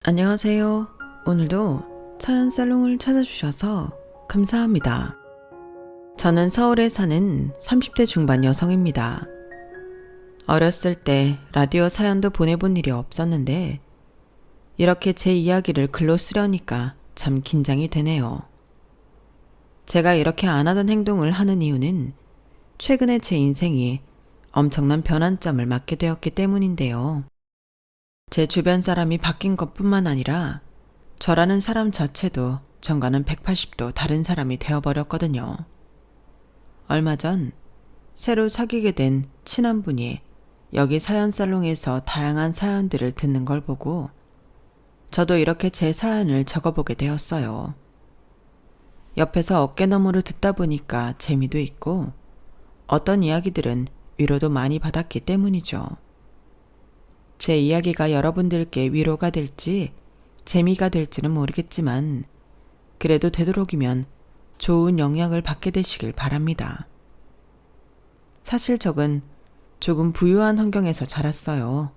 안녕하세요. 오늘도 사연 살롱을 찾아주셔서 감사합니다. 저는 서울에 사는 30대 중반 여성입니다. 어렸을 때 라디오 사연도 보내본 일이 없었는데 이렇게 제 이야기를 글로 쓰려니까 참 긴장이 되네요. 제가 이렇게 안 하던 행동을 하는 이유는 최근에 제 인생이 엄청난 변환점을 맞게 되었기 때문인데요. 제 주변 사람이 바뀐 것뿐만 아니라 저라는 사람 자체도 전과는 180도 다른 사람이 되어버렸거든요. 얼마 전 새로 사귀게 된 친한 분이 여기 사연 살롱에서 다양한 사연들을 듣는 걸 보고 저도 이렇게 제 사연을 적어보게 되었어요. 옆에서 어깨너머로 듣다 보니까 재미도 있고 어떤 이야기들은 위로도 많이 받았기 때문이죠. 제 이야기가 여러분들께 위로가 될지 재미가 될지는 모르겠지만 그래도 되도록이면 좋은 영향을 받게 되시길 바랍니다. 사실 적은 조금 부유한 환경에서 자랐어요.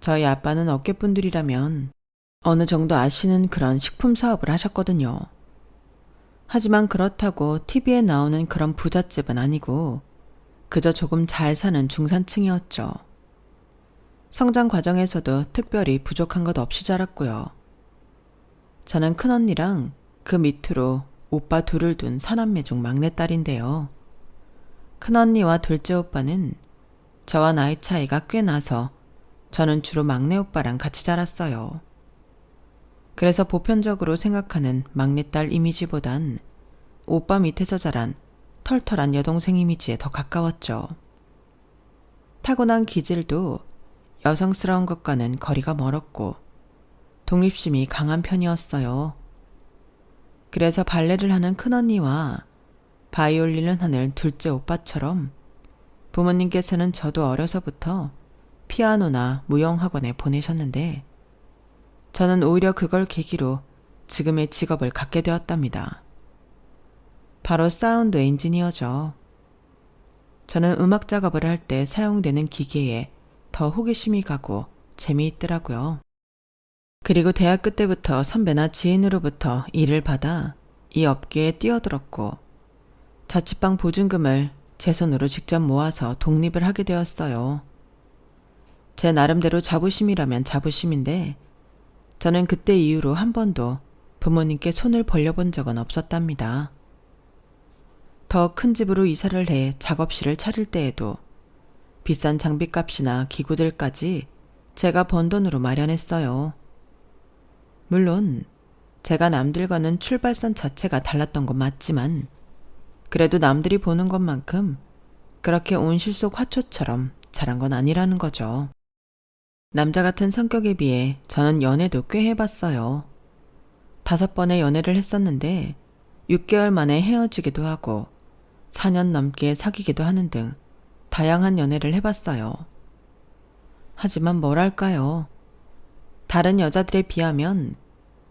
저희 아빠는 어깨분들이라면 어느 정도 아시는 그런 식품 사업을 하셨거든요. 하지만 그렇다고 TV에 나오는 그런 부잣집은 아니고 그저 조금 잘 사는 중산층이었죠. 성장 과정에서도 특별히 부족한 것 없이 자랐고요. 저는 큰언니랑 그 밑으로 오빠 둘을 둔 사남매 중 막내딸인데요. 큰언니와 둘째 오빠는 저와 나이 차이가 꽤 나서 저는 주로 막내 오빠랑 같이 자랐어요. 그래서 보편적으로 생각하는 막내딸 이미지보단 오빠 밑에서 자란 털털한 여동생 이미지에 더 가까웠죠. 타고난 기질도 여성스러운 것과는 거리가 멀었고 독립심이 강한 편이었어요. 그래서 발레를 하는 큰언니와 바이올린을 하는 둘째 오빠처럼 부모님께서는 저도 어려서부터 피아노나 무용학원에 보내셨는데 저는 오히려 그걸 계기로 지금의 직업을 갖게 되었답니다. 바로 사운드 엔지니어죠. 저는 음악 작업을 할 때 사용되는 기계에 더 호기심이 가고 재미있더라고요. 그리고 대학교 때부터 선배나 지인으로부터 일을 받아 이 업계에 뛰어들었고 자취방 보증금을 제 손으로 직접 모아서 독립을 하게 되었어요. 제 나름대로 자부심이라면 자부심인데 저는 그때 이후로 한 번도 부모님께 손을 벌려본 적은 없었답니다. 더 큰 집으로 이사를 해 작업실을 차릴 때에도 비싼 장비값이나 기구들까지 제가 번 돈으로 마련했어요. 물론 제가 남들과는 출발선 자체가 달랐던 건 맞지만 그래도 남들이 보는 것만큼 그렇게 온실 속 화초처럼 자란 건 아니라는 거죠. 남자 같은 성격에 비해 저는 연애도 꽤 해봤어요. 5번의 연애를 했었는데 6개월 만에 헤어지기도 하고 4년 넘게 사귀기도 하는 등 다양한 연애를 해봤어요. 하지만 뭐랄까요. 다른 여자들에 비하면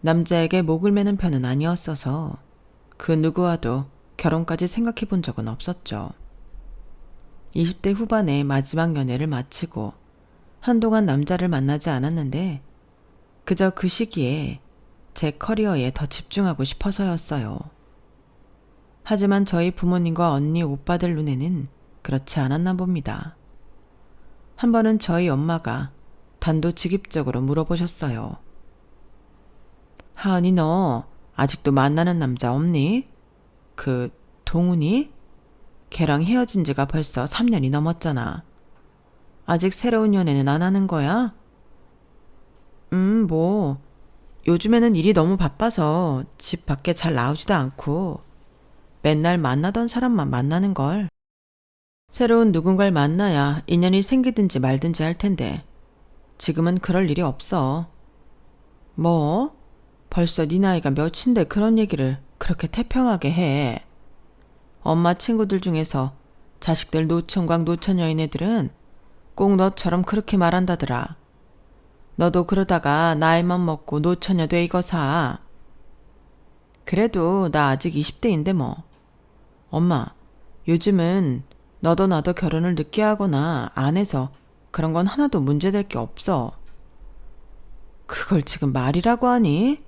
남자에게 목을 매는 편은 아니었어서 그 누구와도 결혼까지 생각해 본 적은 없었죠. 20대 후반에 마지막 연애를 마치고 한동안 남자를 만나지 않았는데 그저 그 시기에 제 커리어에 더 집중하고 싶어서였어요. 하지만 저희 부모님과 언니 오빠들 눈에는 그렇지 않았나 봅니다. 한 번은 저희 엄마가 단도직입적으로 물어보셨어요. 하은이 너 아직도 만나는 남자 없니? 그 동훈이? 걔랑 헤어진 지가 벌써 3년이 넘었잖아. 아직 새로운 연애는 안 하는 거야? 뭐 요즘에는 일이 너무 바빠서 집 밖에 잘 나오지도 않고 맨날 만나던 사람만 만나는걸. 새로운 누군가를 만나야 인연이 생기든지 말든지 할 텐데 지금은 그럴 일이 없어. 뭐? 벌써 네 나이가 몇인데 그런 얘기를 그렇게 태평하게 해. 엄마 친구들 중에서 자식들 노총각 노처녀인 애들은 꼭 너처럼 그렇게 말한다더라. 너도 그러다가 나이만 먹고 노처녀 돼 이거사. 그래도 나 아직 20대인데 뭐. 엄마, 요즘은 너도 나도 결혼을 늦게 하거나 안 해서 그런 건 하나도 문제될 게 없어. 그걸 지금 말이라고 하니?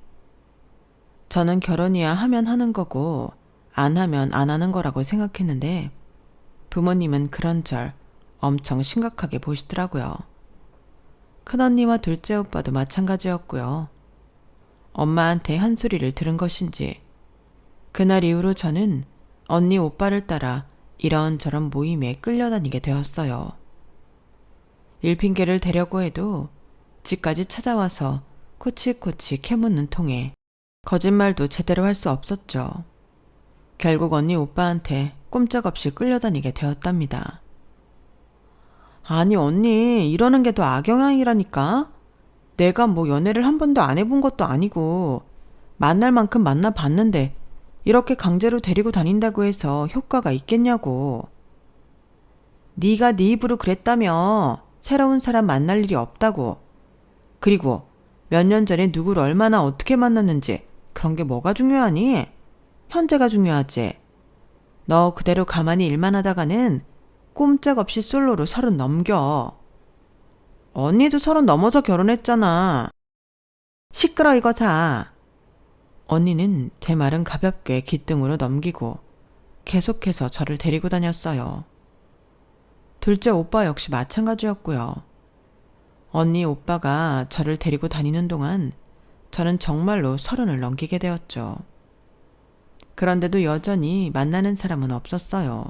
저는 결혼이야 하면 하는 거고 안 하면 안 하는 거라고 생각했는데 부모님은 그런 절 엄청 심각하게 보시더라고요. 큰언니와 둘째 오빠도 마찬가지였고요. 엄마한테 한 소리를 들은 것인지 그날 이후로 저는 언니 오빠를 따라 이런저런 모임에 끌려다니게 되었어요. 일핑계를 대려고 해도 집까지 찾아와서 코치코치 캐묻는 통에 거짓말도 제대로 할 수 없었죠. 결국 언니 오빠한테 꼼짝없이 끌려다니게 되었답니다. 아니 언니 이러는 게 더 악영향이라니까? 내가 뭐 연애를 한 번도 안 해본 것도 아니고 만날 만큼 만나봤는데 이렇게 강제로 데리고 다닌다고 해서 효과가 있겠냐고. 네가 네 입으로 그랬다며 새로운 사람 만날 일이 없다고. 그리고 몇 년 전에 누구를 얼마나 어떻게 만났는지 그런 게 뭐가 중요하니? 현재가 중요하지. 너 그대로 가만히 일만 하다가는 꼼짝없이 솔로로 30 넘겨. 언니도 30 넘어서 결혼했잖아. 시끄러 이거 자. 언니는 제 말은 가볍게 귓등으로 넘기고 계속해서 저를 데리고 다녔어요. 둘째 오빠 역시 마찬가지였고요. 언니 오빠가 저를 데리고 다니는 동안 저는 정말로 30을 넘기게 되었죠. 그런데도 여전히 만나는 사람은 없었어요.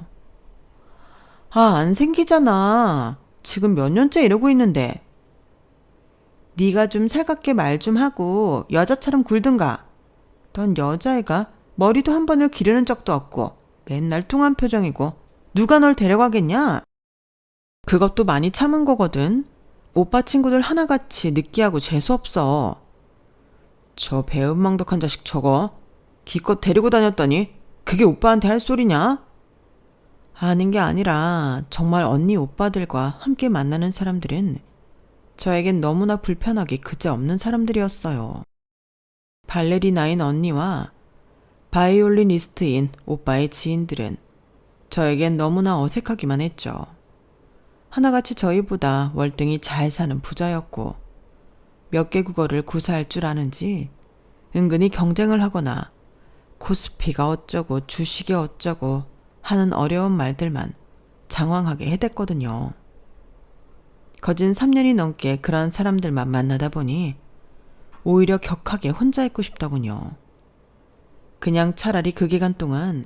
아, 안 생기잖아. 지금 몇 년째 이러고 있는데. 네가 좀 살갑게 말 좀 하고 여자처럼 굴든가. 넌 여자애가 머리도 한 번을 기르는 적도 없고 맨날 뚱한 표정이고 누가 널 데려가겠냐? 그것도 많이 참은 거거든. 오빠 친구들 하나같이 느끼하고 재수없어. 저 배은망덕한 자식 저거 기껏 데리고 다녔더니 그게 오빠한테 할 소리냐? 아는 게 아니라 정말 언니 오빠들과 함께 만나는 사람들은 저에겐 너무나 불편하기 그지없는 사람들이었어요. 발레리나인 언니와 바이올리니스트인 오빠의 지인들은 저에겐 너무나 어색하기만 했죠. 하나같이 저희보다 월등히 잘 사는 부자였고 몇 개 국어를 구사할 줄 아는지 은근히 경쟁을 하거나 코스피가 어쩌고 주식이 어쩌고 하는 어려운 말들만 장황하게 해댔거든요. 거진 3년이 넘게 그런 사람들만 만나다 보니 오히려 격하게 혼자 있고 싶더군요. 그냥 차라리 그 기간 동안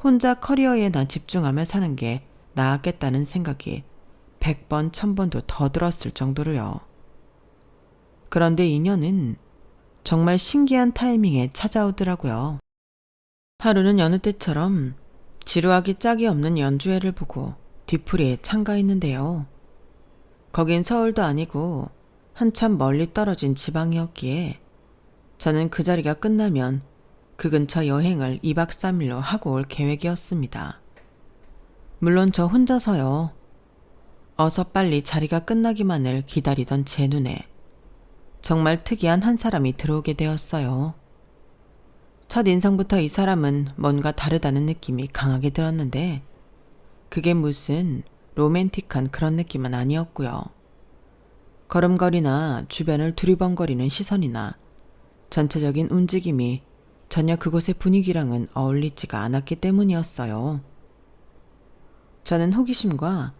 혼자 커리어에나 집중하며 사는 게 나았겠다는 생각이 100번, 1000번도 더 들었을 정도로요. 그런데 인연은 정말 신기한 타이밍에 찾아오더라고요. 하루는 여느 때처럼 지루하기 짝이 없는 연주회를 보고 뒤풀이에 참가했는데요. 거긴 서울도 아니고 한참 멀리 떨어진 지방이었기에 저는 그 자리가 끝나면 그 근처 여행을 2박 3일로 하고 올 계획이었습니다. 물론 저 혼자서요. 어서 빨리 자리가 끝나기만을 기다리던 제 눈에 정말 특이한 한 사람이 들어오게 되었어요. 첫 인상부터 이 사람은 뭔가 다르다는 느낌이 강하게 들었는데 그게 무슨 로맨틱한 그런 느낌은 아니었고요. 걸음걸이나 주변을 두리번거리는 시선이나 전체적인 움직임이 전혀 그곳의 분위기랑은 어울리지가 않았기 때문이었어요. 저는 호기심과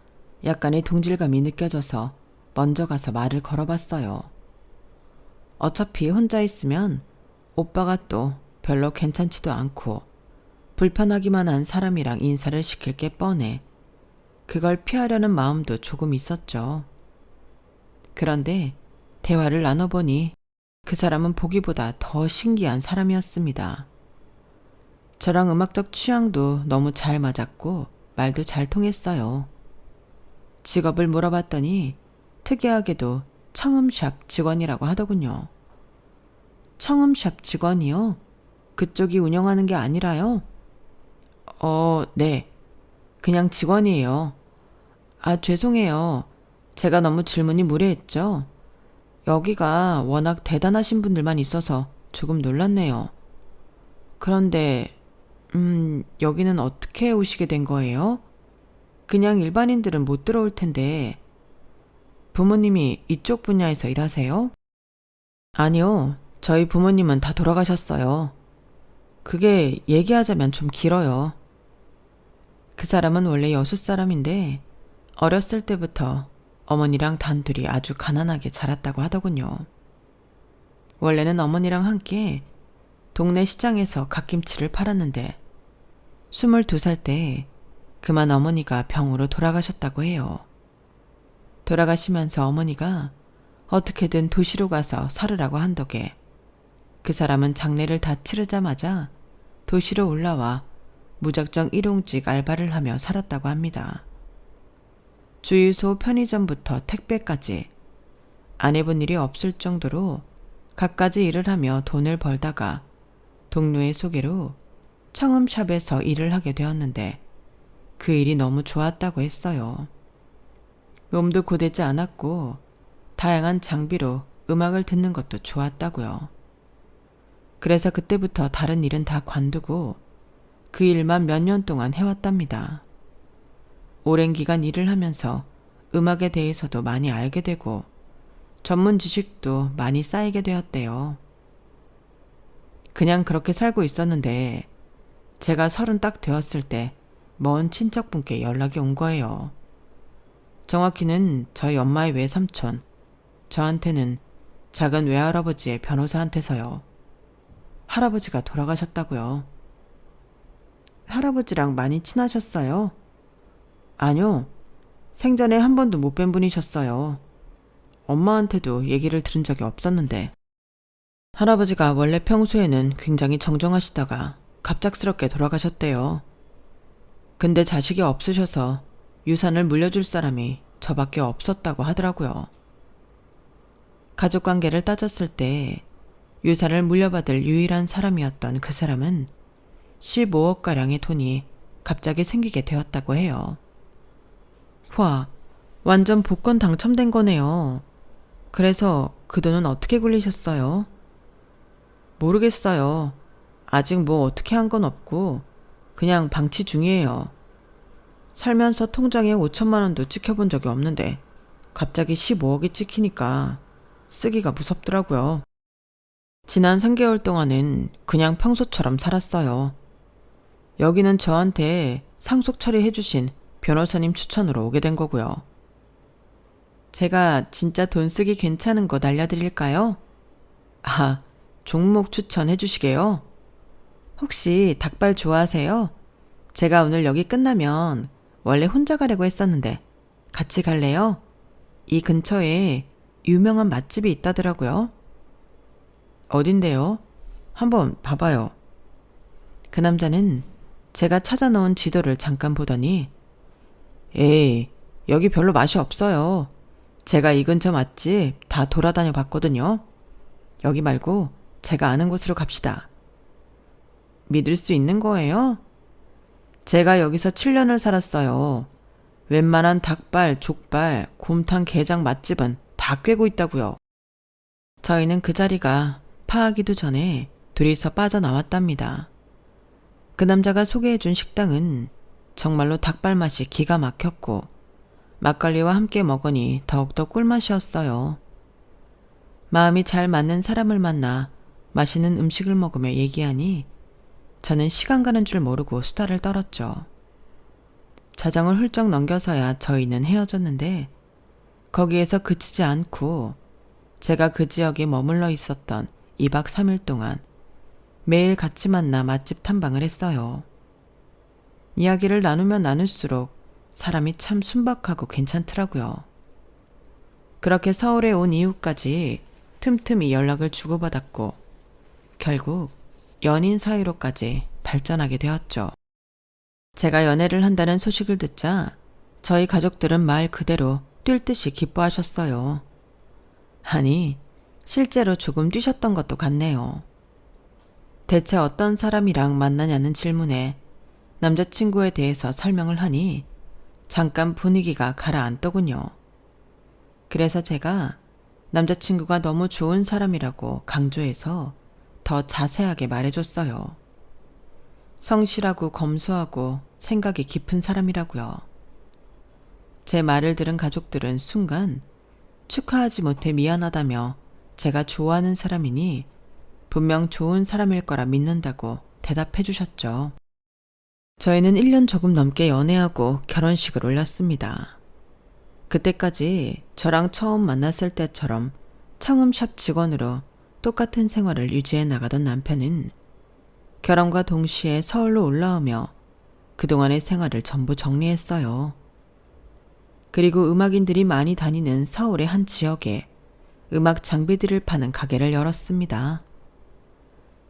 약간의 동질감이 느껴져서 먼저 가서 말을 걸어봤어요. 어차피 혼자 있으면 오빠가 또 별로 괜찮지도 않고 불편하기만 한 사람이랑 인사를 시킬 게 뻔해 그걸 피하려는 마음도 조금 있었죠. 그런데 대화를 나눠보니 그 사람은 보기보다 더 신기한 사람이었습니다. 저랑 음악적 취향도 너무 잘 맞았고 말도 잘 통했어요. 직업을 물어봤더니 특이하게도 청음샵 직원이라고 하더군요. 청음샵 직원이요? 그쪽이 운영하는 게 아니라요? 네. 그냥 직원이에요. 아, 죄송해요. 제가 너무 질문이 무례했죠? 여기가 워낙 대단하신 분들만 있어서 조금 놀랐네요. 그런데, 여기는 어떻게 오시게 된 거예요? 그냥 일반인들은 못 들어올 텐데, 부모님이 이쪽 분야에서 일하세요? 아니요, 저희 부모님은 다 돌아가셨어요. 그게 얘기하자면 좀 길어요. 그 사람은 원래 여수 사람인데 어렸을 때부터 어머니랑 단둘이 아주 가난하게 자랐다고 하더군요. 원래는 어머니랑 함께 동네 시장에서 갓김치를 팔았는데 22살 때 그만 어머니가 병으로 돌아가셨다고 해요. 돌아가시면서 어머니가 어떻게든 도시로 가서 살으라고 한 덕에 그 사람은 장례를 다 치르자마자 도시로 올라와 무작정 일용직 알바를 하며 살았다고 합니다. 주유소 편의점부터 택배까지 안 해본 일이 없을 정도로 갖가지 일을 하며 돈을 벌다가 동료의 소개로 청음샵에서 일을 하게 되었는데 그 일이 너무 좋았다고 했어요. 몸도 고되지 않았고 다양한 장비로 음악을 듣는 것도 좋았다고요. 그래서 그때부터 다른 일은 다 관두고 그 일만 몇 년 동안 해왔답니다. 오랜 기간 일을 하면서 음악에 대해서도 많이 알게 되고 전문 지식도 많이 쌓이게 되었대요. 그냥 그렇게 살고 있었는데 제가 30 딱 되었을 때 먼 친척분께 연락이 온 거예요. 정확히는 저희 엄마의 외삼촌, 저한테는 작은 외할아버지의 변호사한테서요. 할아버지가 돌아가셨다고요. 할아버지랑 많이 친하셨어요? 아니요. 생전에 한 번도 못 뵌 분이셨어요. 엄마한테도 얘기를 들은 적이 없었는데. 할아버지가 원래 평소에는 굉장히 정정하시다가 갑작스럽게 돌아가셨대요. 근데 자식이 없으셔서 유산을 물려줄 사람이 저밖에 없었다고 하더라고요. 가족관계를 따졌을 때 유산을 물려받을 유일한 사람이었던 그 사람은 15억가량의 돈이 갑자기 생기게 되었다고 해요. 와, 완전 복권 당첨된 거네요. 그래서 그 돈은 어떻게 굴리셨어요? 모르겠어요. 아직 뭐 어떻게 한 건 없고 그냥 방치 중이에요. 살면서 통장에 5천만 원도 찍혀본 적이 없는데 갑자기 15억이 찍히니까 쓰기가 무섭더라고요. 지난 3개월 동안은 그냥 평소처럼 살았어요. 여기는 저한테 상속 처리해주신 변호사님 추천으로 오게 된 거고요. 제가 진짜 돈 쓰기 괜찮은 곳 알려드릴까요? 아, 종목 추천해 주시게요? 혹시 닭발 좋아하세요? 제가 오늘 여기 끝나면 원래 혼자 가려고 했었는데 같이 갈래요? 이 근처에 유명한 맛집이 있다더라고요. 어딘데요? 한번 봐봐요. 그 남자는 제가 찾아놓은 지도를 잠깐 보더니 에이, 여기 별로 맛이 없어요. 제가 이 근처 맛집 다 돌아다녀 봤거든요. 여기 말고 제가 아는 곳으로 갑시다. 믿을 수 있는 거예요? 제가 여기서 7년을 살았어요. 웬만한 닭발, 족발, 곰탕, 게장 맛집은 다 꿰고 있다고요. 저희는 그 자리가 파하기도 전에 둘이서 빠져나왔답니다. 그 남자가 소개해준 식당은 정말로 닭발 맛이 기가 막혔고 막걸리와 함께 먹으니 더욱더 꿀맛이었어요. 마음이 잘 맞는 사람을 만나 맛있는 음식을 먹으며 얘기하니 저는 시간 가는 줄 모르고 수다를 떨었죠. 자정을 훌쩍 넘겨서야 저희는 헤어졌는데 거기에서 그치지 않고 제가 그 지역에 머물러 있었던 2박 3일 동안 매일 같이 만나 맛집 탐방을 했어요. 이야기를 나누면 나눌수록 사람이 참 순박하고 괜찮더라고요. 그렇게 서울에 온 이후까지 틈틈이 연락을 주고받았고 결국 연인 사이로까지 발전하게 되었죠. 제가 연애를 한다는 소식을 듣자 저희 가족들은 말 그대로 뛸 듯이 기뻐하셨어요. 아니, 실제로 조금 뛰셨던 것도 같네요. 대체 어떤 사람이랑 만나냐는 질문에 남자친구에 대해서 설명을 하니 잠깐 분위기가 가라앉더군요. 그래서 제가 남자친구가 너무 좋은 사람이라고 강조해서 더 자세하게 말해줬어요. 성실하고 검소하고 생각이 깊은 사람이라고요. 제 말을 들은 가족들은 순간 축하하지 못해 미안하다며 제가 좋아하는 사람이니 분명 좋은 사람일 거라 믿는다고 대답해 주셨죠. 저희는 1년 조금 넘게 연애하고 결혼식을 올렸습니다. 그때까지 저랑 처음 만났을 때처럼 청음샵 직원으로 똑같은 생활을 유지해 나가던 남편은 결혼과 동시에 서울로 올라오며 그동안의 생활을 전부 정리했어요. 그리고 음악인들이 많이 다니는 서울의 한 지역에 음악 장비들을 파는 가게를 열었습니다.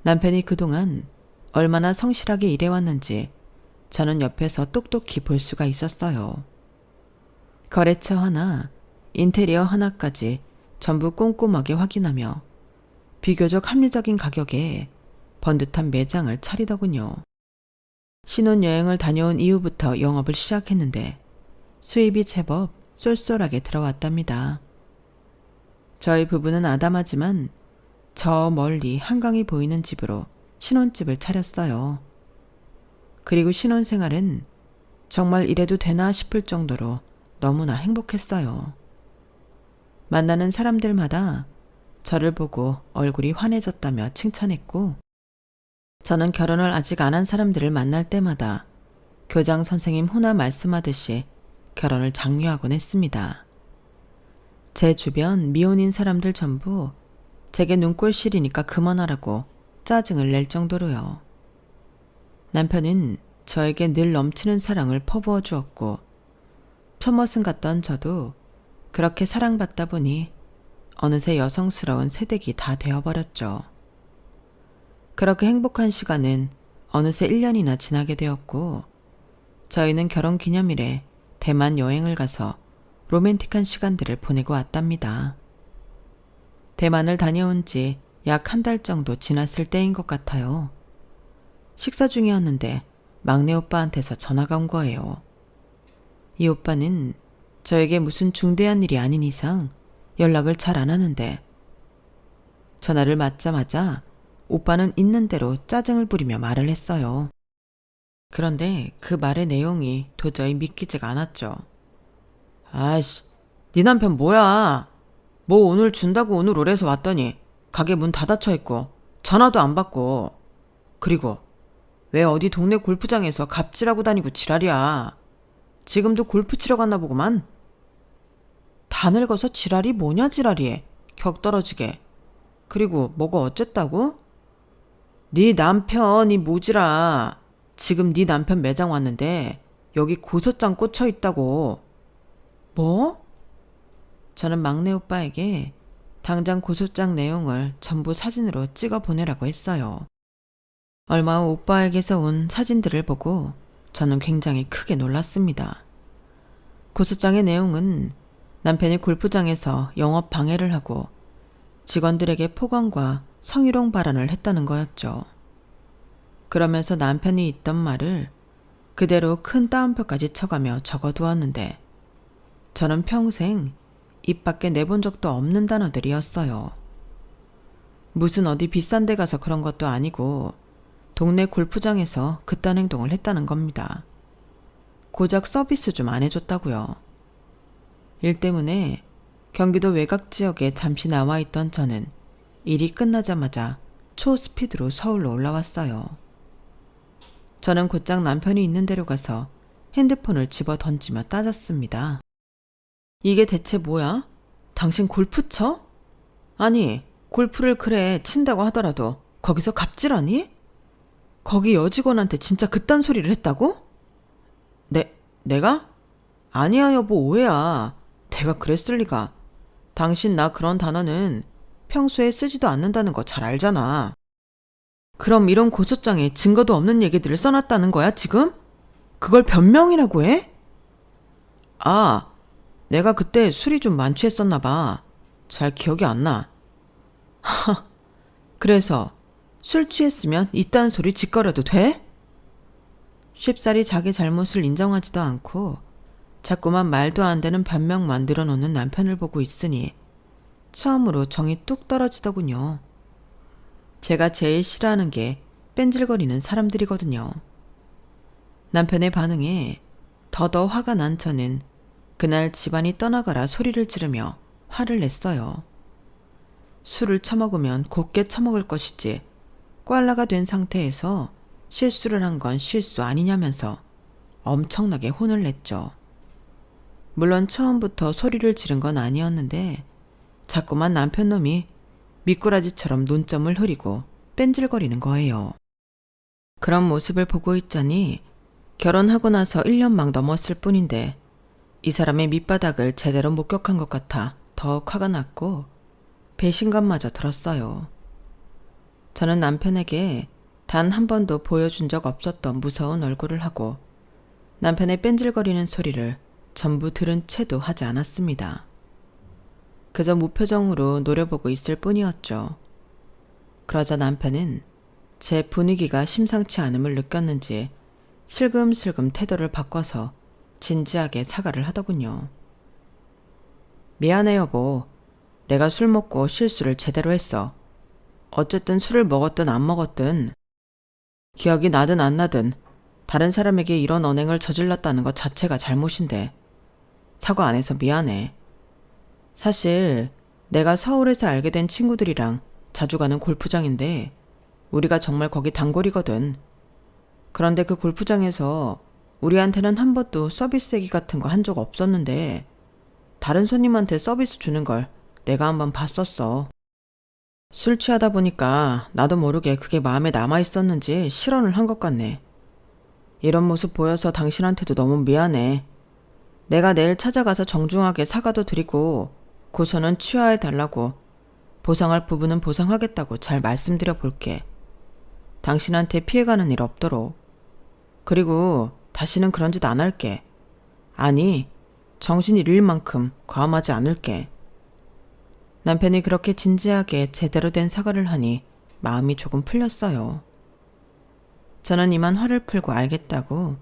남편이 그동안 얼마나 성실하게 일해왔는지 저는 옆에서 똑똑히 볼 수가 있었어요. 거래처 하나, 인테리어 하나까지 전부 꼼꼼하게 확인하며 비교적 합리적인 가격에 번듯한 매장을 차리더군요. 신혼여행을 다녀온 이후부터 영업을 시작했는데 수입이 제법 쏠쏠하게 들어왔답니다. 저희 부부는 아담하지만 저 멀리 한강이 보이는 집으로 신혼집을 차렸어요. 그리고 신혼생활은 정말 이래도 되나 싶을 정도로 너무나 행복했어요. 만나는 사람들마다 저를 보고 얼굴이 환해졌다며 칭찬했고, 저는 결혼을 아직 안 한 사람들을 만날 때마다 교장 선생님 훈화 말씀하듯이 결혼을 장려하곤 했습니다. 제 주변 미혼인 사람들 전부 제게 눈꼴실이니까 그만하라고 짜증을 낼 정도로요. 남편은 저에게 늘 넘치는 사랑을 퍼부어 주었고, 처머슴 같던 저도 그렇게 사랑받다 보니 어느새 여성스러운 새댁이 다 되어버렸죠. 그렇게 행복한 시간은 어느새 1년이나 지나게 되었고, 저희는 결혼 기념일에 대만 여행을 가서 로맨틱한 시간들을 보내고 왔답니다. 대만을 다녀온 지 약 한 달 정도 지났을 때인 것 같아요. 식사 중이었는데 막내 오빠한테서 전화가 온 거예요. 이 오빠는 저에게 무슨 중대한 일이 아닌 이상 연락을 잘 안 하는데, 전화를 받자마자 오빠는 있는 대로 짜증을 부리며 말을 했어요. 그런데 그 말의 내용이 도저히 믿기지가 않았죠. 아이씨, 네 남편 뭐야? 뭐 오늘 준다고 오늘 오래서 왔더니 가게 문 닫아쳐 있고 전화도 안 받고, 그리고 왜 어디 동네 골프장에서 갑질하고 다니고 지랄이야. 지금도 골프 치러 갔나 보구만. 다 늙어서 지랄이 뭐냐 지랄이. 격 떨어지게. 그리고 뭐가 어쨌다고? 네 남편이 모지라. 지금 네 남편 매장 왔는데 여기 고소장 꽂혀 있다고. 뭐? 저는 막내 오빠에게 당장 고소장 내용을 전부 사진으로 찍어 보내라고 했어요. 얼마 후 오빠에게서 온 사진들을 보고 저는 굉장히 크게 놀랐습니다. 고소장의 내용은 남편이 골프장에서 영업 방해를 하고 직원들에게 폭언과 성희롱 발언을 했다는 거였죠. 그러면서 남편이 있던 말을 그대로 큰 따옴표까지 쳐가며 적어두었는데, 저는 평생 입 밖에 내본 적도 없는 단어들이었어요. 무슨 어디 비싼 데 가서 그런 것도 아니고 동네 골프장에서 그딴 행동을 했다는 겁니다. 고작 서비스 좀 안 해줬다고요. 일 때문에 경기도 외곽 지역에 잠시 나와 있던 저는 일이 끝나자마자 초스피드로 서울로 올라왔어요. 저는 곧장 남편이 있는 데로 가서 핸드폰을 집어 던지며 따졌습니다. 이게 대체 뭐야? 당신 골프 쳐? 아니, 골프를 그래 친다고 하더라도 거기서 갑질하니? 거기 여직원한테 진짜 그딴 소리를 했다고? 내가? 아니야 여보, 오해야. 내가 그랬을 리가. 당신 나 그런 단어는 평소에 쓰지도 않는다는 거 잘 알잖아. 그럼 이런 고소장에 증거도 없는 얘기들을 써놨다는 거야 지금? 그걸 변명이라고 해? 아, 내가 그때 술이 좀 만취했었나 봐. 잘 기억이 안 나. 하, 그래서 술 취했으면 이딴 소리 짓거려도 돼? 쉽사리 자기 잘못을 인정하지도 않고 자꾸만 말도 안 되는 변명만 늘어놓는 남편을 보고 있으니 처음으로 정이 뚝 떨어지더군요. 제가 제일 싫어하는 게 뺀질거리는 사람들이거든요. 남편의 반응에 더더 화가 난 저는 그날 집안이 떠나가라 소리를 지르며 화를 냈어요. 술을 처먹으면 곱게 처먹을 것이지 꽐라가 된 상태에서 실수를 한 건 실수 아니냐면서 엄청나게 혼을 냈죠. 물론 처음부터 소리를 지른 건 아니었는데 자꾸만 남편 놈이 미꾸라지처럼 눈점을 흐리고 뺀질거리는 거예요. 그런 모습을 보고 있자니 결혼하고 나서 1년 막 넘었을 뿐인데 이 사람의 밑바닥을 제대로 목격한 것 같아 더욱 화가 났고 배신감마저 들었어요. 저는 남편에게 단 한 번도 보여준 적 없었던 무서운 얼굴을 하고 남편의 뺀질거리는 소리를 전부 들은 채도 하지 않았습니다. 그저 무표정으로 노려보고 있을 뿐이었죠. 그러자 남편은 제 분위기가 심상치 않음을 느꼈는지 슬금슬금 태도를 바꿔서 진지하게 사과를 하더군요. 미안해 여보. 내가 술 먹고 실수를 제대로 했어. 어쨌든 술을 먹었든 안 먹었든 기억이 나든 안 나든 다른 사람에게 이런 언행을 저질렀다는 것 자체가 잘못인데 사과 안 해서 미안해. 사실 내가 서울에서 알게 된 친구들이랑 자주 가는 골프장인데 우리가 정말 거기 단골이거든. 그런데 그 골프장에서 우리한테는 한 번도 서비스 얘기 같은 거 한 적 없었는데 다른 손님한테 서비스 주는 걸 내가 한번 봤었어. 술 취하다 보니까 나도 모르게 그게 마음에 남아있었는지 실언을 한 것 같네. 이런 모습 보여서 당신한테도 너무 미안해. 내가 내일 찾아가서 정중하게 사과도 드리고 고소는 취하해달라고 보상할 부분은 보상하겠다고 잘 말씀드려 볼게. 당신한테 피해가는 일 없도록. 그리고 다시는 그런 짓 안 할게. 아니, 정신이 잃을 만큼 과음하지 않을게. 남편이 그렇게 진지하게 제대로 된 사과를 하니 마음이 조금 풀렸어요. 저는 이만 화를 풀고 알겠다고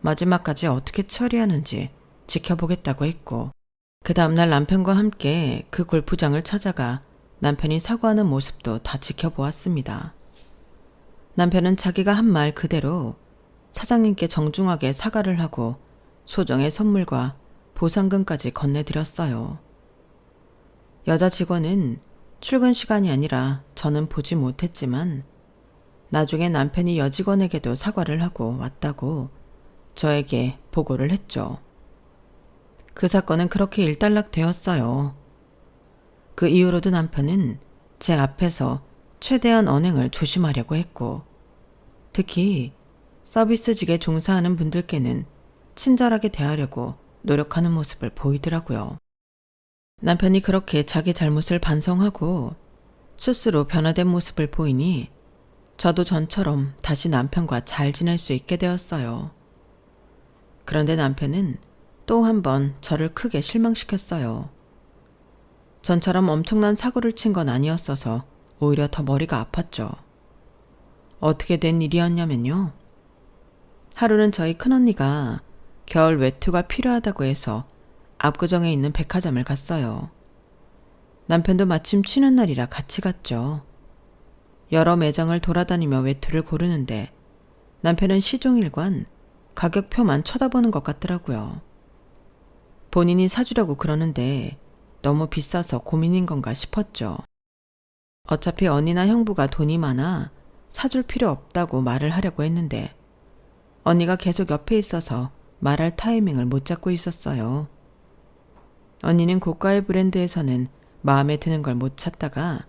마지막까지 어떻게 처리하는지 지켜보겠다고 했고 그 다음날 남편과 함께 그 골프장을 찾아가 남편이 사과하는 모습도 다 지켜보았습니다. 남편은 자기가 한 말 그대로 사장님께 정중하게 사과를 하고 소정의 선물과 보상금까지 건네드렸어요. 여자 직원은 출근 시간이 아니라 저는 보지 못했지만 나중에 남편이 여직원에게도 사과를 하고 왔다고 저에게 보고를 했죠. 그 사건은 그렇게 일단락 되었어요. 그 이후로도 남편은 제 앞에서 최대한 언행을 조심하려고 했고 특히 서비스직에 종사하는 분들께는 친절하게 대하려고 노력하는 모습을 보이더라고요. 남편이 그렇게 자기 잘못을 반성하고 스스로 변화된 모습을 보이니 저도 전처럼 다시 남편과 잘 지낼 수 있게 되었어요. 그런데 남편은 또 한 번 저를 크게 실망시켰어요. 전처럼 엄청난 사고를 친 건 아니었어서 오히려 더 머리가 아팠죠. 어떻게 된 일이었냐면요. 하루는 저희 큰언니가 겨울 외투가 필요하다고 해서 압구정에 있는 백화점을 갔어요. 남편도 마침 쉬는 날이라 같이 갔죠. 여러 매장을 돌아다니며 외투를 고르는데 남편은 시종일관 가격표만 쳐다보는 것 같더라고요. 본인이 사주려고 그러는데 너무 비싸서 고민인 건가 싶었죠. 어차피 언니나 형부가 돈이 많아 사줄 필요 없다고 말을 하려고 했는데 언니가 계속 옆에 있어서 말할 타이밍을 못 잡고 있었어요. 언니는 고가의 브랜드에서는 마음에 드는 걸 못 찾다가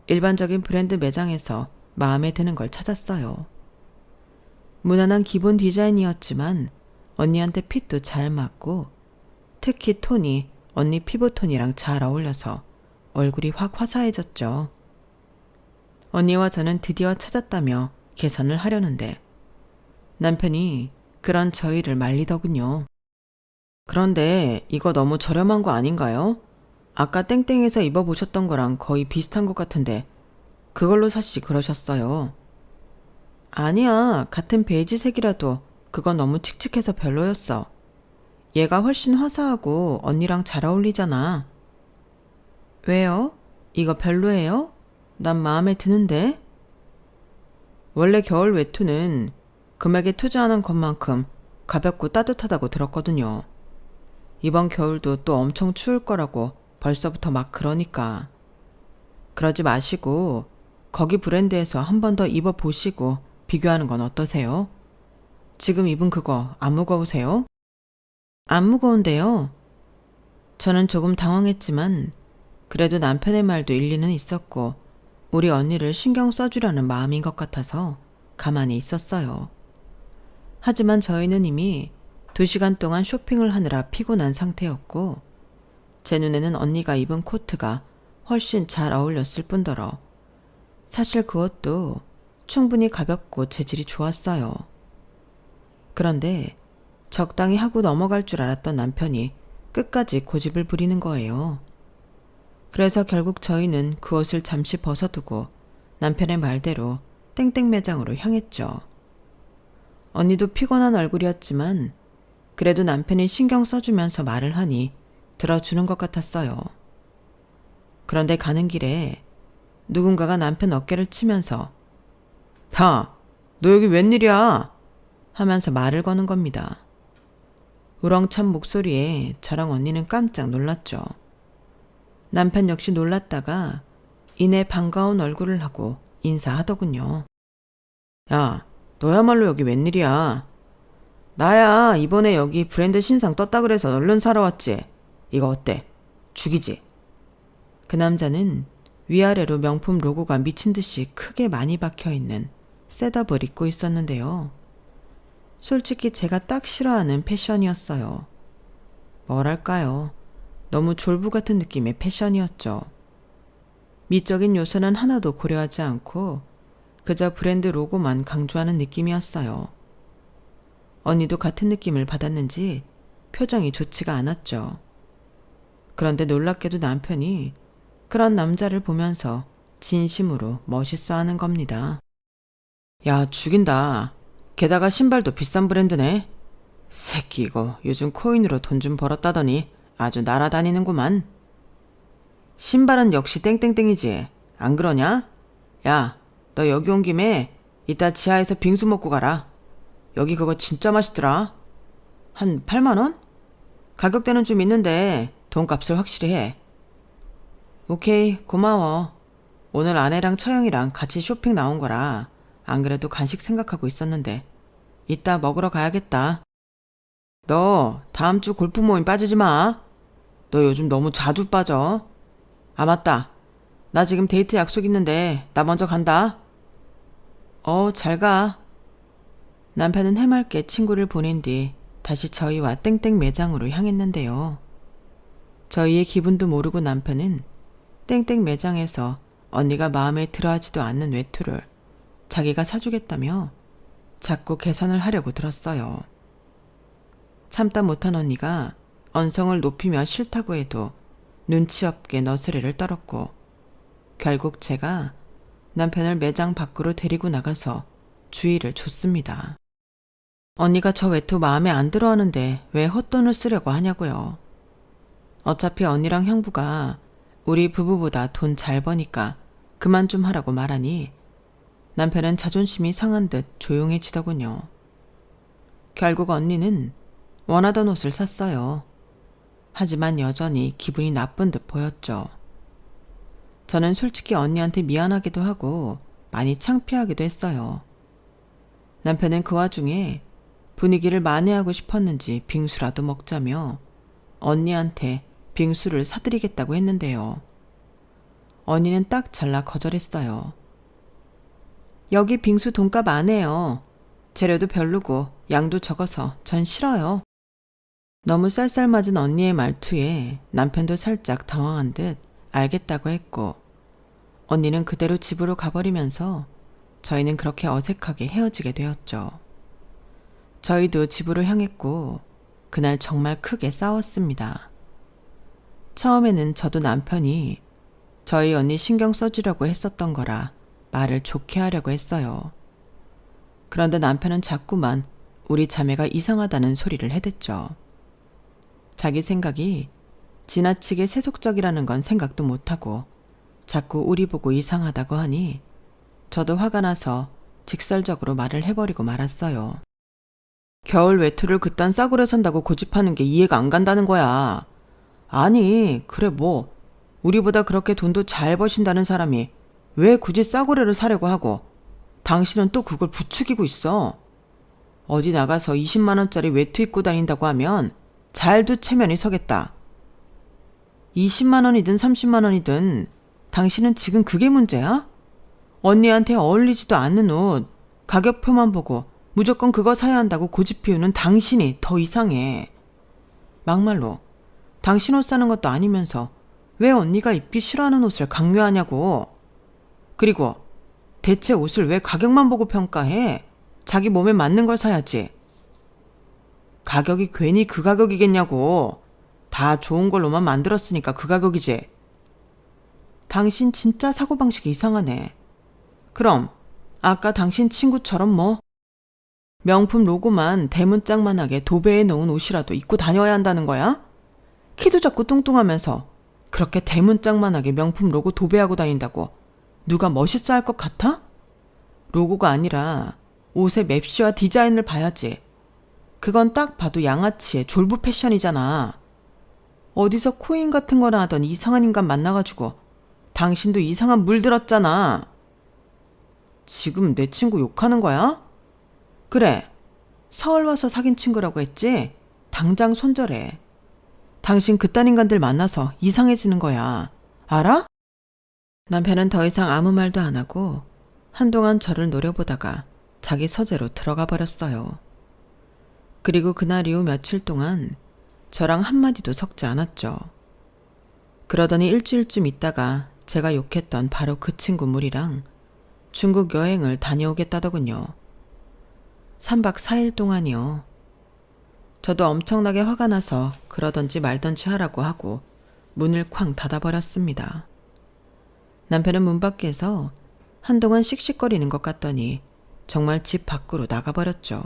일반적인 브랜드 매장에서 마음에 드는 걸 찾았어요. 무난한 기본 디자인이었지만 언니한테 핏도 잘 맞고 특히 톤이 언니 피부톤이랑 잘 어울려서 얼굴이 확 화사해졌죠. 언니와 저는 드디어 찾았다며 계산을 하려는데 남편이 그런 저희를 말리더군요. 그런데 이거 너무 저렴한 거 아닌가요? 아까 땡땡에서 입어보셨던 거랑 거의 비슷한 것 같은데 그걸로 사시 그러셨어요. 아니야, 같은 베이지색이라도 그건 너무 칙칙해서 별로였어. 얘가 훨씬 화사하고 언니랑 잘 어울리잖아. 왜요? 이거 별로예요? 난 마음에 드는데? 원래 겨울 외투는 금액에 투자하는 것만큼 가볍고 따뜻하다고 들었거든요. 이번 겨울도 또 엄청 추울 거라고 벌써부터 막 그러니까. 그러지 마시고 거기 브랜드에서 한 번 더 입어보시고 비교하는 건 어떠세요? 지금 입은 그거 안 무거우세요? 안 무거운데요. 저는 조금 당황했지만 그래도 남편의 말도 일리는 있었고 우리 언니를 신경 써주려는 마음인 것 같아서 가만히 있었어요. 하지만 저희는 이미 2시간 동안 쇼핑을 하느라 피곤한 상태였고 제 눈에는 언니가 입은 코트가 훨씬 잘 어울렸을 뿐더러 사실 그 옷도 충분히 가볍고 재질이 좋았어요. 그런데 적당히 하고 넘어갈 줄 알았던 남편이 끝까지 고집을 부리는 거예요. 그래서 결국 저희는 그 옷을 잠시 벗어두고 남편의 말대로 땡땡 매장으로 향했죠. 언니도 피곤한 얼굴이었지만 그래도 남편이 신경 써주면서 말을 하니 들어주는 것 같았어요. 그런데 가는 길에 누군가가 남편 어깨를 치면서 야, 너 여기 웬일이야? 하면서 말을 거는 겁니다. 우렁찬 목소리에 저랑 언니는 깜짝 놀랐죠. 남편 역시 놀랐다가 이내 반가운 얼굴을 하고 인사하더군요. 야, 너야말로 여기 웬일이야? 나야 이번에 여기 브랜드 신상 떴다 그래서 얼른 사러 왔지. 이거 어때? 죽이지? 그 남자는 위아래로 명품 로고가 미친 듯이 크게 많이 박혀있는 셋업을 입고 있었는데요. 솔직히 제가 딱 싫어하는 패션이었어요. 뭐랄까요. 너무 졸부 같은 느낌의 패션이었죠. 미적인 요소는 하나도 고려하지 않고 그저 브랜드 로고만 강조하는 느낌이었어요. 언니도 같은 느낌을 받았는지 표정이 좋지가 않았죠. 그런데 놀랍게도 남편이 그런 남자를 보면서 진심으로 멋있어하는 겁니다. 야, 죽인다. 게다가 신발도 비싼 브랜드네. 새끼 이거 요즘 코인으로 돈 좀 벌었다더니 아주 날아다니는구만. 신발은 역시 땡땡땡이지. 안 그러냐? 야, 너 여기 온 김에 이따 지하에서 빙수 먹고 가라. 여기 그거 진짜 맛있더라. 한 8만 원? 가격대는 좀 있는데 돈값을 확실히 해. 오케이, 고마워. 오늘 아내랑 처형이랑 같이 쇼핑 나온 거라 안 그래도 간식 생각하고 있었는데 이따 먹으러 가야겠다. 너 다음 주 골프 모임 빠지지 마. 너 요즘 너무 자주 빠져. 아, 맞다. 나 지금 데이트 약속 있는데 나 먼저 간다. 잘 가. 남편은 해맑게 친구를 보낸 뒤 다시 저희와 땡땡 매장으로 향했는데요. 저희의 기분도 모르고 남편은 땡땡 매장에서 언니가 마음에 들어하지도 않는 외투를 자기가 사주겠다며 자꾸 계산을 하려고 들었어요. 참다 못한 언니가 언성을 높이며 싫다고 해도 눈치 없게 너스레를 떨었고 결국 제가 남편을 매장 밖으로 데리고 나가서 주의를 줬습니다. 언니가 저 외투 마음에 안 들어 하는데 왜 헛돈을 쓰려고 하냐고요. 어차피 언니랑 형부가 우리 부부보다 돈 잘 버니까 그만 좀 하라고 말하니 남편은 자존심이 상한 듯 조용해지더군요. 결국 언니는 원하던 옷을 샀어요. 하지만 여전히 기분이 나쁜 듯 보였죠. 저는 솔직히 언니한테 미안하기도 하고 많이 창피하기도 했어요. 남편은 그 와중에 분위기를 만회하고 싶었는지 빙수라도 먹자며 언니한테 빙수를 사드리겠다고 했는데요. 언니는 딱 잘라 거절했어요. 여기 빙수 돈값 안 해요. 재료도 별로고 양도 적어서 전 싫어요. 너무 쌀쌀맞은 언니의 말투에 남편도 살짝 당황한 듯 알겠다고 했고 언니는 그대로 집으로 가버리면서 저희는 그렇게 어색하게 헤어지게 되었죠. 저희도 집으로 향했고 그날 정말 크게 싸웠습니다. 처음에는 저도 남편이 저희 언니 신경 써주려고 했었던 거라 말을 좋게 하려고 했어요. 그런데 남편은 자꾸만 우리 자매가 이상하다는 소리를 해댔죠. 자기 생각이 지나치게 세속적이라는 건 생각도 못하고 자꾸 우리 보고 이상하다고 하니 저도 화가 나서 직설적으로 말을 해버리고 말았어요. 겨울 외투를 그딴 싸구려 산다고 고집하는 게 이해가 안 간다는 거야. 아니, 그래 뭐 우리보다 그렇게 돈도 잘 버신다는 사람이 왜 굳이 싸구려를 사려고 하고 당신은 또 그걸 부추기고 있어. 어디 나가서 20만 원짜리 외투 입고 다닌다고 하면 잘도 체면이 서겠다. 20만 원이든 30만 원이든 당신은 지금 그게 문제야? 언니한테 어울리지도 않는 옷, 가격표만 보고 무조건 그거 사야 한다고 고집 피우는 당신이 더 이상해. 막말로 당신 옷 사는 것도 아니면서 왜 언니가 입기 싫어하는 옷을 강요하냐고. 그리고 대체 옷을 왜 가격만 보고 평가해? 자기 몸에 맞는 걸 사야지. 가격이 괜히 그 가격이겠냐고. 다 좋은 걸로만 만들었으니까 그 가격이지. 당신 진짜 사고방식이 이상하네. 그럼 아까 당신 친구처럼 뭐 명품 로고만 대문짝만하게 도배해 놓은 옷이라도 입고 다녀야 한다는 거야? 키도 작고 뚱뚱하면서 그렇게 대문짝만하게 명품 로고 도배하고 다닌다고 누가 멋있어 할 것 같아? 로고가 아니라 옷의 맵시와 디자인을 봐야지. 그건 딱 봐도 양아치의 졸부 패션이잖아. 어디서 코인 같은 거나 하던 이상한 인간 만나가지고 당신도 이상한 물 들었잖아. 지금 내 친구 욕하는 거야? 그래, 서울 와서 사귄 친구라고 했지? 당장 손절해. 당신 그딴 인간들 만나서 이상해지는 거야. 알아? 남편은 더 이상 아무 말도 안 하고 한동안 저를 노려보다가 자기 서재로 들어가 버렸어요. 그리고 그날 이후 며칠 동안 저랑 한마디도 섞지 않았죠. 그러더니 일주일쯤 있다가 제가 욕했던 바로 그 친구 무리랑 중국 여행을 다녀오겠다더군요. 3박 4일 동안이요. 저도 엄청나게 화가 나서 그러던지 말던지 하라고 하고 문을 쾅 닫아버렸습니다. 남편은 문 밖에서 한동안 씩씩거리는 것 같더니 정말 집 밖으로 나가버렸죠.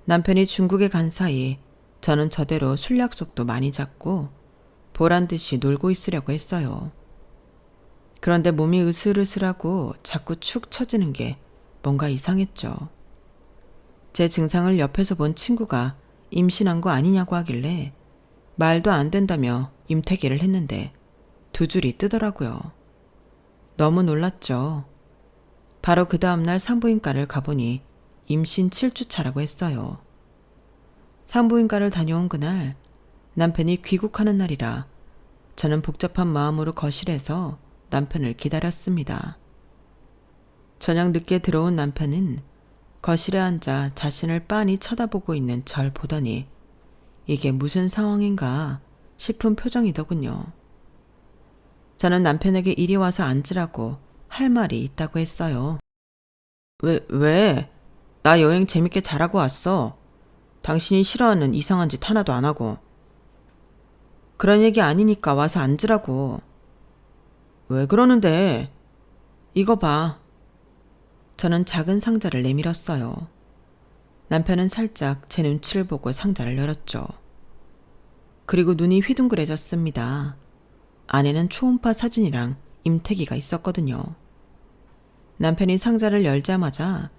남편이 중국에 간 사이 저는 저대로 술 약속도 많이 잡고 보란듯이 놀고 있으려고 했어요. 그런데 몸이 으슬으슬하고 자꾸 축 처지는 게 뭔가 이상했죠. 제 증상을 옆에서 본 친구가 임신한 거 아니냐고 하길래 말도 안 된다며 임태기를 했는데 두 줄이 뜨더라고요. 너무 놀랐죠. 바로 그 다음날 산부인과를 가보니 임신 7주차라고 했어요. 산부인과를 다녀온 그날 남편이 귀국하는 날이라 저는 복잡한 마음으로 거실에서 남편을 기다렸습니다. 저녁 늦게 들어온 남편은 거실에 앉아 자신을 빤히 쳐다보고 있는 절 보더니 이게 무슨 상황인가 싶은 표정이더군요. 저는 남편에게 이리 와서 앉으라고 할 말이 있다고 했어요. 왜? 나 여행 재밌게 잘하고 왔어. 당신이 싫어하는 이상한 짓 하나도 안 하고. 그런 얘기 아니니까 와서 앉으라고. 왜 그러는데? 이거 봐. 저는 작은 상자를 내밀었어요. 남편은 살짝 제 눈치를 보고 상자를 열었죠. 그리고 눈이 휘둥그레졌습니다. 안에는 초음파 사진이랑 임태기가 있었거든요. 남편이 상자를 열자마자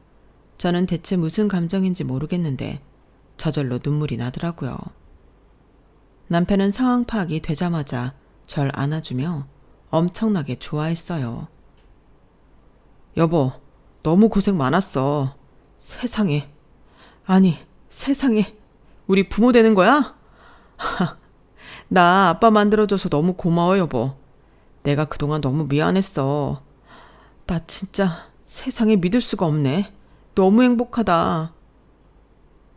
저는 대체 무슨 감정인지 모르겠는데 저절로 눈물이 나더라고요. 남편은 상황 파악이 되자마자 절 안아주며 엄청나게 좋아했어요. 여보, 너무 고생 많았어. 세상에. 아니, 세상에. 우리 부모 되는 거야? 나 아빠 만들어줘서 너무 고마워, 여보. 내가 그동안 너무 미안했어. 나 진짜 세상에 믿을 수가 없네. 너무 행복하다.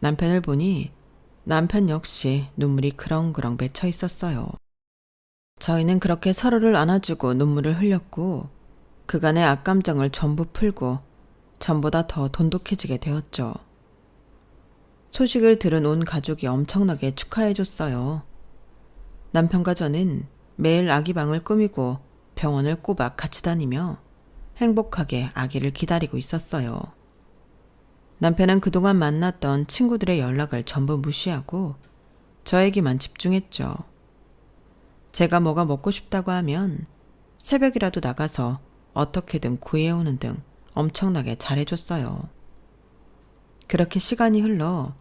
남편을 보니 남편 역시 눈물이 그렁그렁 맺혀 있었어요. 저희는 그렇게 서로를 안아주고 눈물을 흘렸고 그간의 악감정을 전부 풀고 전보다 더 돈독해지게 되었죠. 소식을 들은 온 가족이 엄청나게 축하해줬어요. 남편과 저는 매일 아기 방을 꾸미고 병원을 꼬박 같이 다니며 행복하게 아기를 기다리고 있었어요. 남편은 그동안 만났던 친구들의 연락을 전부 무시하고 저에게만 집중했죠. 제가 뭐가 먹고 싶다고 하면 새벽이라도 나가서 어떻게든 구해오는 등 엄청나게 잘해줬어요. 그렇게 시간이 흘러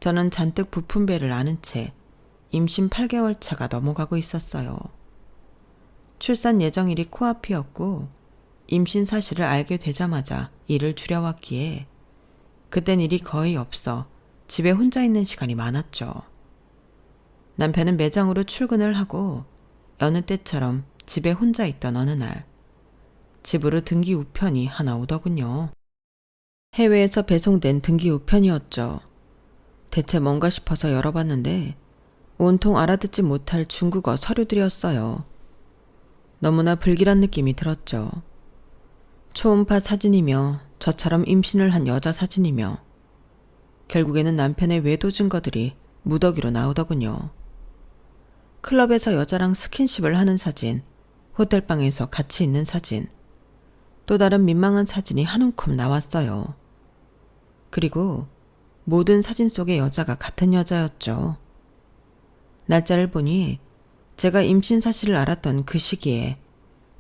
저는 잔뜩 부푼 배를 안은 채 임신 8개월 차가 넘어가고 있었어요. 출산 예정일이 코앞이었고 임신 사실을 알게 되자마자 일을 줄여왔기에 그땐 일이 거의 없어 집에 혼자 있는 시간이 많았죠. 남편은 매장으로 출근을 하고 여느 때처럼 집에 혼자 있던 어느 날 집으로 등기 우편이 하나 오더군요. 해외에서 배송된 등기 우편이었죠. 대체 뭔가 싶어서 열어봤는데 온통 알아듣지 못할 중국어 서류들이었어요. 너무나 불길한 느낌이 들었죠. 초음파 사진이며 저처럼 임신을 한 여자 사진이며 결국에는 남편의 외도 증거들이 무더기로 나오더군요. 클럽에서 여자랑 스킨십을 하는 사진, 호텔방에서 같이 있는 사진, 또 다른 민망한 사진이 한 움큼 나왔어요. 그리고 모든 사진 속의 여자가 같은 여자였죠. 날짜를 보니 제가 임신 사실을 알았던 그 시기에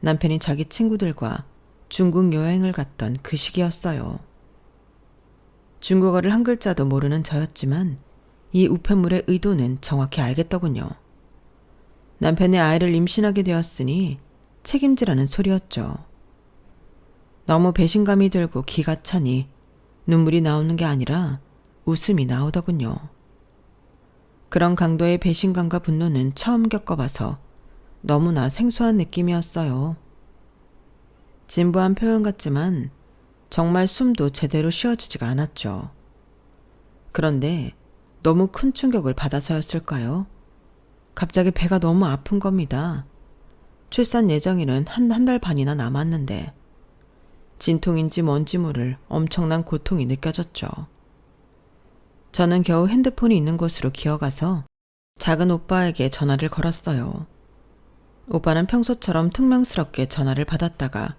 남편이 자기 친구들과 중국 여행을 갔던 그 시기였어요. 중국어를 한 글자도 모르는 저였지만 이 우편물의 의도는 정확히 알겠더군요. 남편의 아이를 임신하게 되었으니 책임지라는 소리였죠. 너무 배신감이 들고 기가 차니 눈물이 나오는 게 아니라 웃음이 나오더군요. 그런 강도의 배신감과 분노는 처음 겪어봐서 너무나 생소한 느낌이었어요. 진부한 표현 같지만 정말 숨도 제대로 쉬어지지가 않았죠. 그런데 너무 큰 충격을 받아서였을까요? 갑자기 배가 너무 아픈 겁니다. 출산 예정일은 한 달 반이나 남았는데 진통인지 뭔지 모를 엄청난 고통이 느껴졌죠. 저는 겨우 핸드폰이 있는 곳으로 기어가서 작은 오빠에게 전화를 걸었어요. 오빠는 평소처럼 퉁명스럽게 전화를 받았다가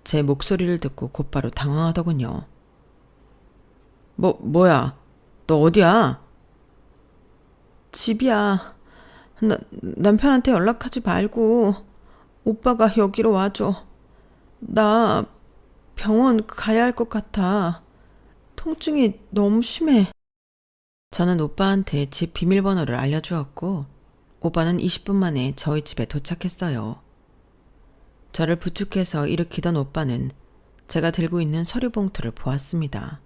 제 목소리를 듣고 곧바로 당황하더군요. 뭐야? 너 어디야? 집이야. 남편한테 연락하지 말고 오빠가 여기로 와줘. 나 병원 가야 할 것 같아. 통증이 너무 심해. 저는 오빠한테 집 비밀번호를 알려주었고 오빠는 20분 만에 저희 집에 도착했어요. 저를 부축해서 일으키던 오빠는 제가 들고 있는 서류 봉투를 보았습니다.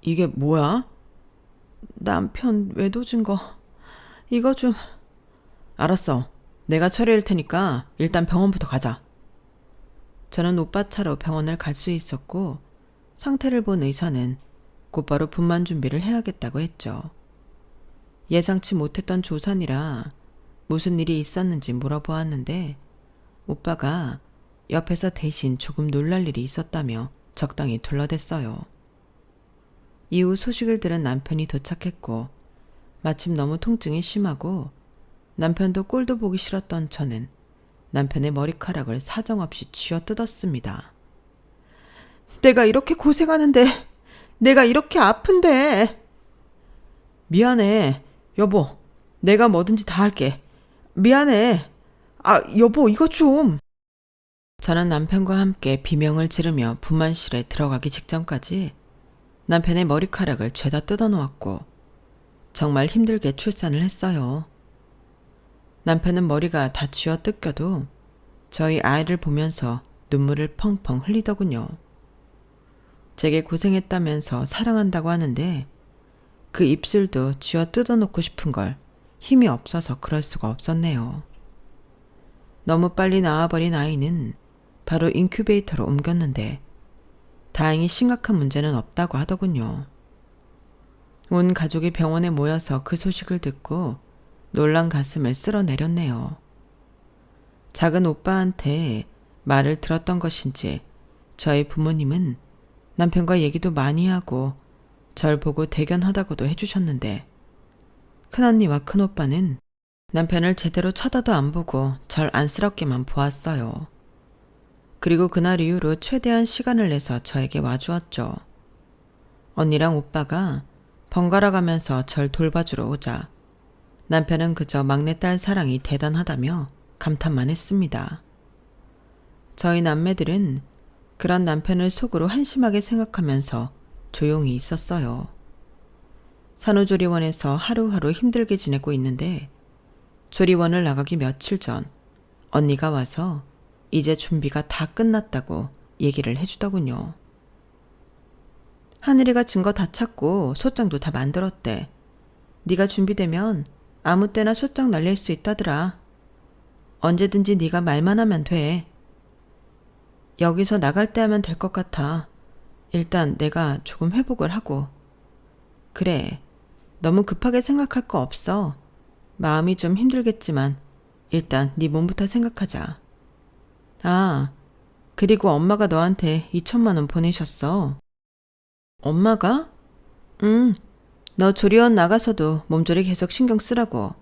이게 뭐야? 남편 외도 증거. 이거 좀... 알았어. 내가 처리할 테니까 일단 병원부터 가자. 저는 오빠 차로 병원을 갈 수 있었고 상태를 본 의사는 곧바로 분만 준비를 해야겠다고 했죠. 예상치 못했던 조산이라 무슨 일이 있었는지 물어보았는데 오빠가 옆에서 대신 조금 놀랄 일이 있었다며 적당히 둘러댔어요. 이후 소식을 들은 남편이 도착했고 마침 너무 통증이 심하고 남편도 꼴도 보기 싫었던 저는 남편의 머리카락을 사정없이 쥐어뜯었습니다. 내가 이렇게 고생하는데 내가 이렇게 아픈데. 미안해. 여보, 내가 뭐든지 다 할게. 미안해. 여보, 이거 좀. 저는 남편과 함께 비명을 지르며 분만실에 들어가기 직전까지 남편의 머리카락을 죄다 뜯어놓았고 정말 힘들게 출산을 했어요. 남편은 머리가 다 쥐어 뜯겨도 저희 아이를 보면서 눈물을 펑펑 흘리더군요. 제게 고생했다면서 사랑한다고 하는데 그 입술도 쥐어 뜯어놓고 싶은 걸 힘이 없어서 그럴 수가 없었네요. 너무 빨리 나와버린 아이는 바로 인큐베이터로 옮겼는데 다행히 심각한 문제는 없다고 하더군요. 온 가족이 병원에 모여서 그 소식을 듣고 놀란 가슴을 쓸어내렸네요. 작은 오빠한테 말을 들었던 것인지 저희 부모님은 남편과 얘기도 많이 하고 절 보고 대견하다고도 해주셨는데 큰언니와 큰오빠는 남편을 제대로 쳐다도 안 보고 절 안쓰럽게만 보았어요. 그리고 그날 이후로 최대한 시간을 내서 저에게 와주었죠. 언니랑 오빠가 번갈아 가면서 절 돌봐주러 오자 남편은 그저 막내딸 사랑이 대단하다며 감탄만 했습니다. 저희 남매들은 그런 남편을 속으로 한심하게 생각하면서 조용히 있었어요. 산후조리원에서 하루하루 힘들게 지내고 있는데 조리원을 나가기 며칠 전 언니가 와서 이제 준비가 다 끝났다고 얘기를 해주더군요. 하늘이가 증거 다 찾고 소장도 다 만들었대. 네가 준비되면 아무 때나 소장 날릴 수 있다더라. 언제든지 네가 말만 하면 돼. 여기서 나갈 때 하면 될 것 같아. 일단 내가 조금 회복을 하고. 그래, 너무 급하게 생각할 거 없어. 마음이 좀 힘들겠지만 일단 네 몸부터 생각하자. 아, 그리고 엄마가 너한테 2천만 원 보내셨어. 엄마가? 응, 너 조리원 나가서도 몸조리 계속 신경 쓰라고.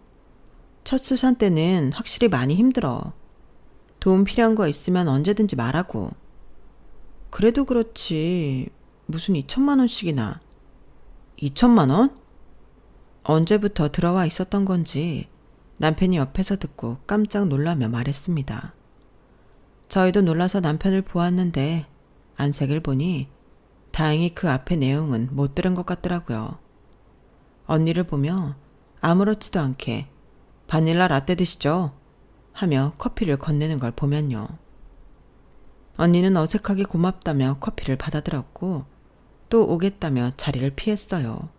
첫 수산 때는 확실히 많이 힘들어. 도움 필요한 거 있으면 언제든지 말하고. 그래도 그렇지. 무슨 2천만 원씩이나. 2천만 원? 언제부터 들어와 있었던 건지 남편이 옆에서 듣고 깜짝 놀라며 말했습니다. 저희도 놀라서 남편을 보았는데 안색을 보니 다행히 그 앞의 내용은 못 들은 것 같더라고요. 언니를 보며 아무렇지도 않게 바닐라 라떼 드시죠? 하며 커피를 건네는 걸 보면요. 언니는 어색하게 고맙다며 커피를 받아들었고 또 오겠다며 자리를 피했어요.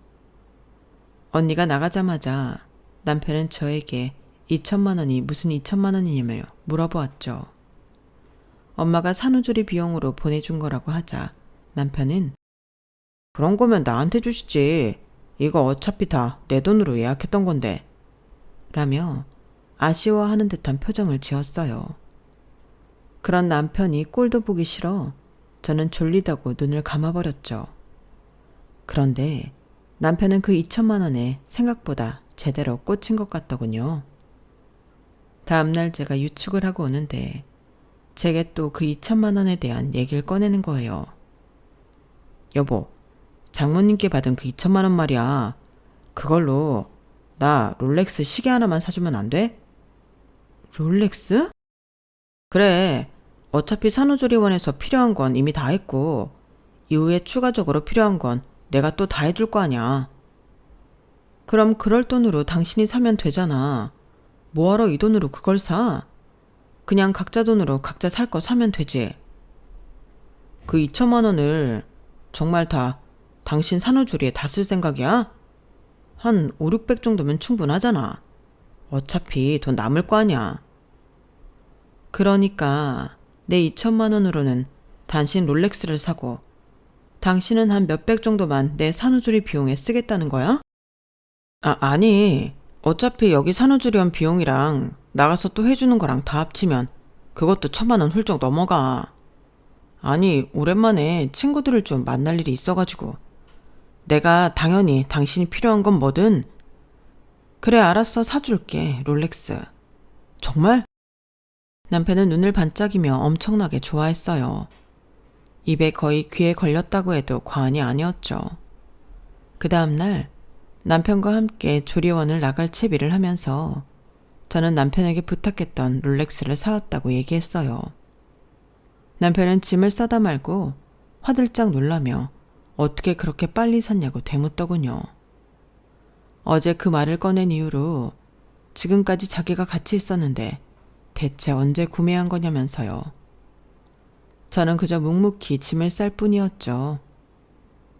언니가 나가자마자 남편은 저에게 2천만 원이 무슨 2천만 원이냐며 물어보았죠. 엄마가 산후조리 비용으로 보내준 거라고 하자 남편은 그런 거면 나한테 주시지. 이거 어차피 다 내 돈으로 예약했던 건데. 라며 아쉬워하는 듯한 표정을 지었어요. 그런 남편이 꼴도 보기 싫어 저는 졸리다고 눈을 감아버렸죠. 그런데 남편은 그 2천만 원에 생각보다 제대로 꽂힌 것 같더군요. 다음날 제가 유축을 하고 오는데 제게 또 그 2천만 원에 대한 얘기를 꺼내는 거예요. 여보, 장모님께 받은 그 2천만 원 말이야. 그걸로 나 롤렉스 시계 하나만 사주면 안 돼? 롤렉스? 그래. 어차피 산후조리원에서 필요한 건 이미 다 했고 이후에 추가적으로 필요한 건 내가 또 다 해줄 거 아냐. 그럼 그럴 돈으로 당신이 사면 되잖아. 뭐하러 이 돈으로 그걸 사? 그냥 각자 돈으로 각자 살 거 사면 되지. 그 2천만 원을 정말 다 당신 산후조리에 다 쓸 생각이야? 한 5, 600 정도면 충분하잖아. 어차피 돈 남을 거 아냐. 그러니까 내 2천만 원으로는 당신 롤렉스를 사고 당신은 한 몇백 정도만 내 산후조리 비용에 쓰겠다는 거야? 아니. 어차피 여기 산후조리원 비용이랑 나가서 또 해주는 거랑 다 합치면 그것도 1,000만 원 훌쩍 넘어가. 아니, 오랜만에 친구들을 좀 만날 일이 있어가지고 내가 당연히 당신이 필요한 건 뭐든. 그래, 알았어. 사줄게. 롤렉스. 정말? 남편은 눈을 반짝이며 엄청나게 좋아했어요. 입에 거의 귀에 걸렸다고 해도 과언이 아니었죠. 그 다음날 남편과 함께 조리원을 나갈 채비를 하면서 저는 남편에게 부탁했던 롤렉스를 사왔다고 얘기했어요. 남편은 짐을 싸다 말고 화들짝 놀라며 어떻게 그렇게 빨리 샀냐고 되묻더군요. 어제 그 말을 꺼낸 이후로 지금까지 자기가 같이 있었는데 대체 언제 구매한 거냐면서요. 저는 그저 묵묵히 짐을 쌀 뿐이었죠.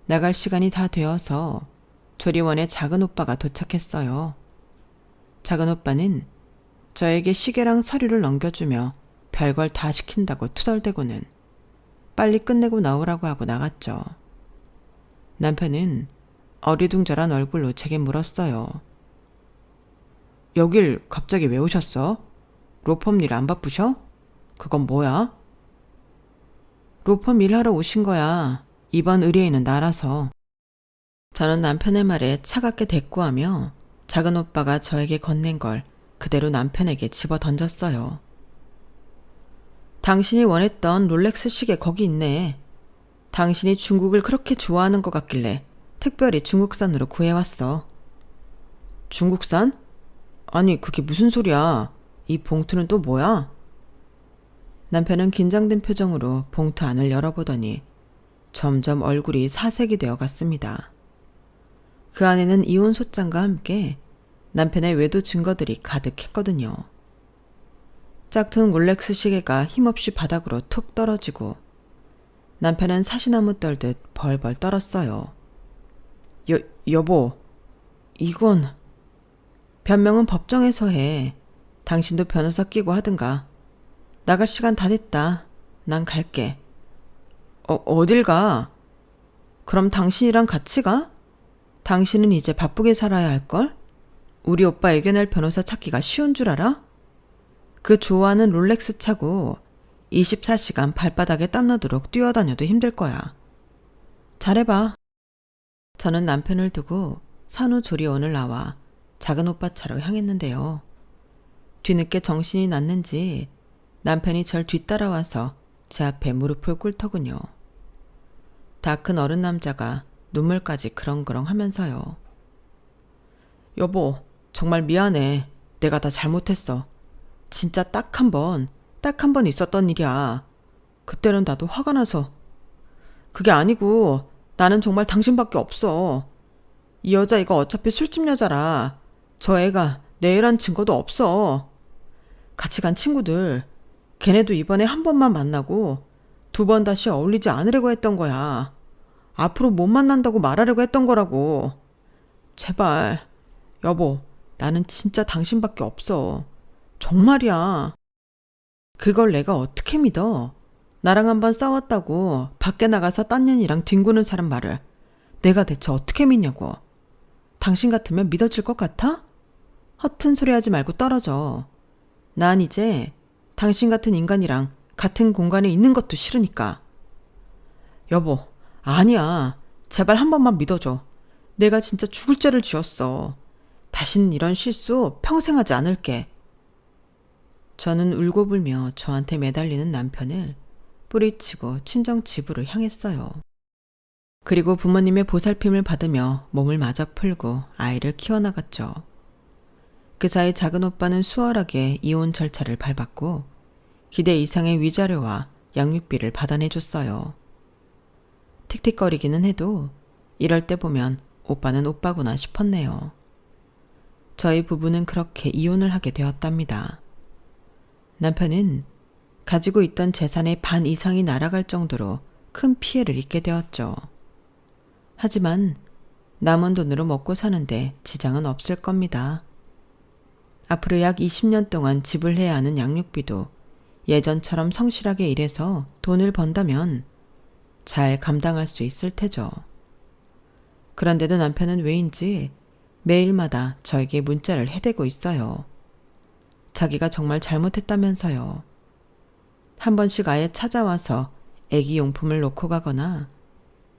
나갈 시간이 다 되어서 조리원에 작은 오빠가 도착했어요. 작은 오빠는 저에게 시계랑 서류를 넘겨주며 별걸 다 시킨다고 투덜대고는 빨리 끝내고 나오라고 하고 나갔죠. 남편은 어리둥절한 얼굴로 제게 물었어요. 여길 갑자기 왜 오셨어? 로펌 일 안 바쁘셔? 그건 뭐야? 로펌 일하러 오신 거야. 이번 의뢰인은 나라서. 저는 남편의 말에 차갑게 대꾸하며 작은 오빠가 저에게 건넨 걸 그대로 남편에게 집어 던졌어요. 당신이 원했던 롤렉스 시계 거기 있네. 당신이 중국을 그렇게 좋아하는 것 같길래 특별히 중국산으로 구해왔어. 중국산? 아니, 그게 무슨 소리야. 이 봉투는 또 뭐야? 남편은 긴장된 표정으로 봉투 안을 열어보더니 점점 얼굴이 사색이 되어 갔습니다. 그 안에는 이혼 소장과 함께 남편의 외도 증거들이 가득했거든요. 짝퉁 롤렉스 시계가 힘없이 바닥으로 툭 떨어지고 남편은 사시나무 떨듯 벌벌 떨었어요. 여보, 이건... 변명은 법정에서 해. 당신도 변호사 끼고 하든가. 나갈 시간 다 됐다. 난 갈게. 어딜 가? 그럼 당신이랑 같이 가? 당신은 이제 바쁘게 살아야 할걸? 우리 오빠 애견할 변호사 찾기가 쉬운 줄 알아? 그 좋아하는 롤렉스 차고 24시간 발바닥에 땀나도록 뛰어다녀도 힘들 거야. 잘해봐. 저는 남편을 두고 산후조리원을 나와 작은 오빠 차로 향했는데요. 뒤늦게 정신이 났는지 남편이 절 뒤따라와서 제 앞에 무릎을 꿇더군요. 다 큰 어른 남자가 눈물까지 그렁그렁 하면서요. 여보, 정말 미안해. 내가 다 잘못했어. 진짜 딱 한 번 있었던 일이야. 그때는 나도 화가 나서. 그게 아니고 나는 정말 당신밖에 없어. 이 여자 이거 어차피 술집 여자라. 저 애가 내 애란 증거도 없어. 같이 간 친구들, 걔네도 이번에 한 번만 만나고 2번 다시 어울리지 않으려고 했던 거야. 앞으로 못 만난다고 말하려고 했던 거라고. 제발, 여보, 나는 진짜 당신밖에 없어. 정말이야. 그걸 내가 어떻게 믿어? 나랑 한번 싸웠다고 밖에 나가서 딴 년이랑 뒹구는 사람 말을 내가 대체 어떻게 믿냐고. 당신 같으면 믿어질 것 같아? 허튼 소리 하지 말고 떨어져. 난 이제 당신 같은 인간이랑 같은 공간에 있는 것도 싫으니까. 여보, 아니야. 제발 한 번만 믿어줘. 내가 진짜 죽을 죄를 지었어. 다시는 이런 실수 평생 하지 않을게. 저는 울고불며 저한테 매달리는 남편을 뿌리치고 친정 집으로 향했어요. 그리고 부모님의 보살핌을 받으며 몸을 마저 풀고 아이를 키워나갔죠. 그 사이 작은 오빠는 수월하게 이혼 절차를 밟았고 기대 이상의 위자료와 양육비를 받아내줬어요. 틱틱거리기는 해도 이럴 때 보면 오빠는 오빠구나 싶었네요. 저희 부부는 그렇게 이혼을 하게 되었답니다. 남편은 가지고 있던 재산의 반 이상이 날아갈 정도로 큰 피해를 입게 되었죠. 하지만 남은 돈으로 먹고 사는데 지장은 없을 겁니다. 앞으로 약 20년 동안 지불해야 하는 양육비도 예전처럼 성실하게 일해서 돈을 번다면 잘 감당할 수 있을 테죠. 그런데도 남편은 왜인지 매일마다 저에게 문자를 해대고 있어요. 자기가 정말 잘못했다면서요. 한 번씩 아예 찾아와서 애기 용품을 놓고 가거나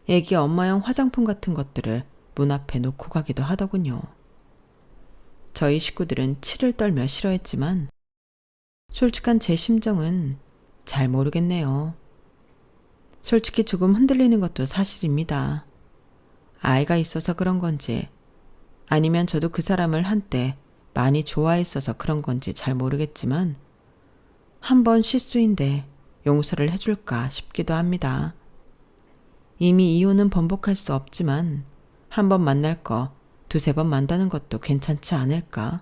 애기 엄마용 화장품 같은 것들을 문 앞에 놓고 가기도 하더군요. 저희 식구들은 치를 떨며 싫어했지만 솔직한 제 심정은 잘 모르겠네요. 솔직히 조금 흔들리는 것도 사실입니다. 아이가 있어서 그런 건지 아니면 저도 그 사람을 한때 많이 좋아했어서 그런 건지 잘 모르겠지만 한 번 실수인데 용서를 해줄까 싶기도 합니다. 이미 이혼은 번복할 수 없지만 한 번 만날 거 2-3번 만나는 것도 괜찮지 않을까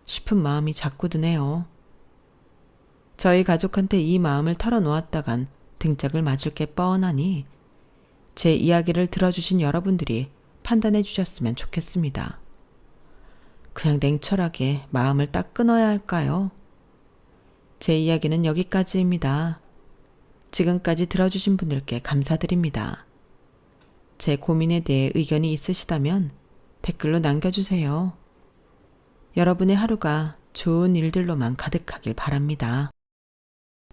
싶은 마음이 자꾸 드네요. 저희 가족한테 이 마음을 털어놓았다간 등짝을 맞을 게 뻔하니 제 이야기를 들어주신 여러분들이 판단해 주셨으면 좋겠습니다. 그냥 냉철하게 마음을 딱 끊어야 할까요? 제 이야기는 여기까지입니다. 지금까지 들어주신 분들께 감사드립니다. 제 고민에 대해 의견이 있으시다면 댓글로 남겨주세요. 여러분의 하루가 좋은 일들로만 가득하길 바랍니다.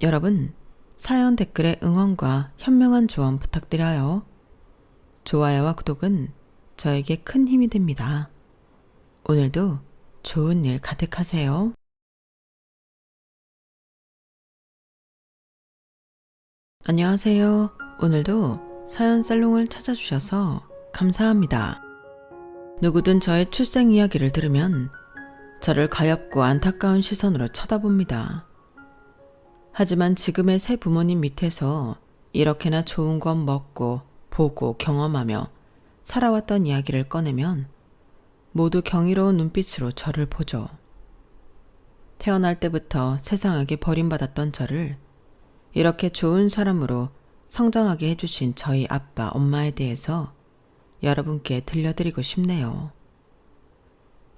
여러분, 사연 댓글에 응원과 현명한 조언 부탁드려요. 좋아요와 구독은 저에게 큰 힘이 됩니다. 오늘도 좋은 일 가득하세요. 안녕하세요. 오늘도 사연 살롱을 찾아주셔서 감사합니다. 누구든 저의 출생 이야기를 들으면 저를 가엾고 안타까운 시선으로 쳐다봅니다. 하지만 지금의 새 부모님 밑에서 이렇게나 좋은 건 먹고 보고 경험하며 살아왔던 이야기를 꺼내면 모두 경이로운 눈빛으로 저를 보죠. 태어날 때부터 세상에게 버림받았던 저를 이렇게 좋은 사람으로 성장하게 해주신 저희 아빠, 엄마에 대해서 여러분께 들려드리고 싶네요.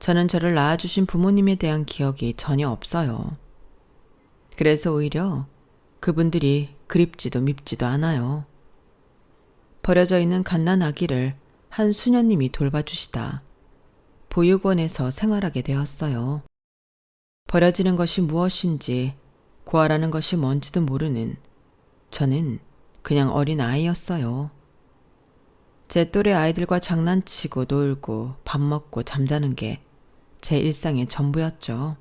저는 저를 낳아주신 부모님에 대한 기억이 전혀 없어요. 그래서 오히려 그분들이 그립지도 밉지도 않아요. 버려져 있는 갓난 아기를 한 수녀님이 돌봐주시다 보육원에서 생활하게 되었어요. 버려지는 것이 무엇인지 고아라는 것이 뭔지도 모르는 저는 그냥 어린 아이였어요. 제 또래 아이들과 장난치고 놀고 밥 먹고 잠자는 게 제 일상의 전부였죠.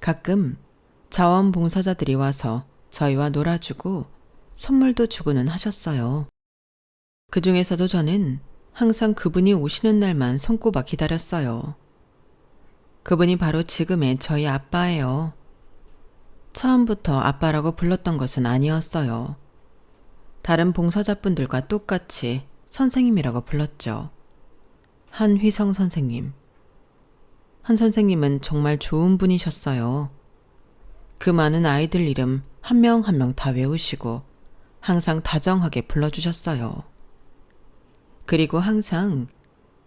가끔 자원봉사자들이 와서 저희와 놀아주고 선물도 주고는 하셨어요. 그 중에서도 저는 항상 그분이 오시는 날만 손꼽아 기다렸어요. 그분이 바로 지금의 저희 아빠예요. 처음부터 아빠라고 불렀던 것은 아니었어요. 다른 봉사자분들과 똑같이 선생님이라고 불렀죠. 한휘성 선생님. 한 선생님은 정말 좋은 분이셨어요. 그 많은 아이들 이름 한 명 한 명 다 외우시고 항상 다정하게 불러주셨어요. 그리고 항상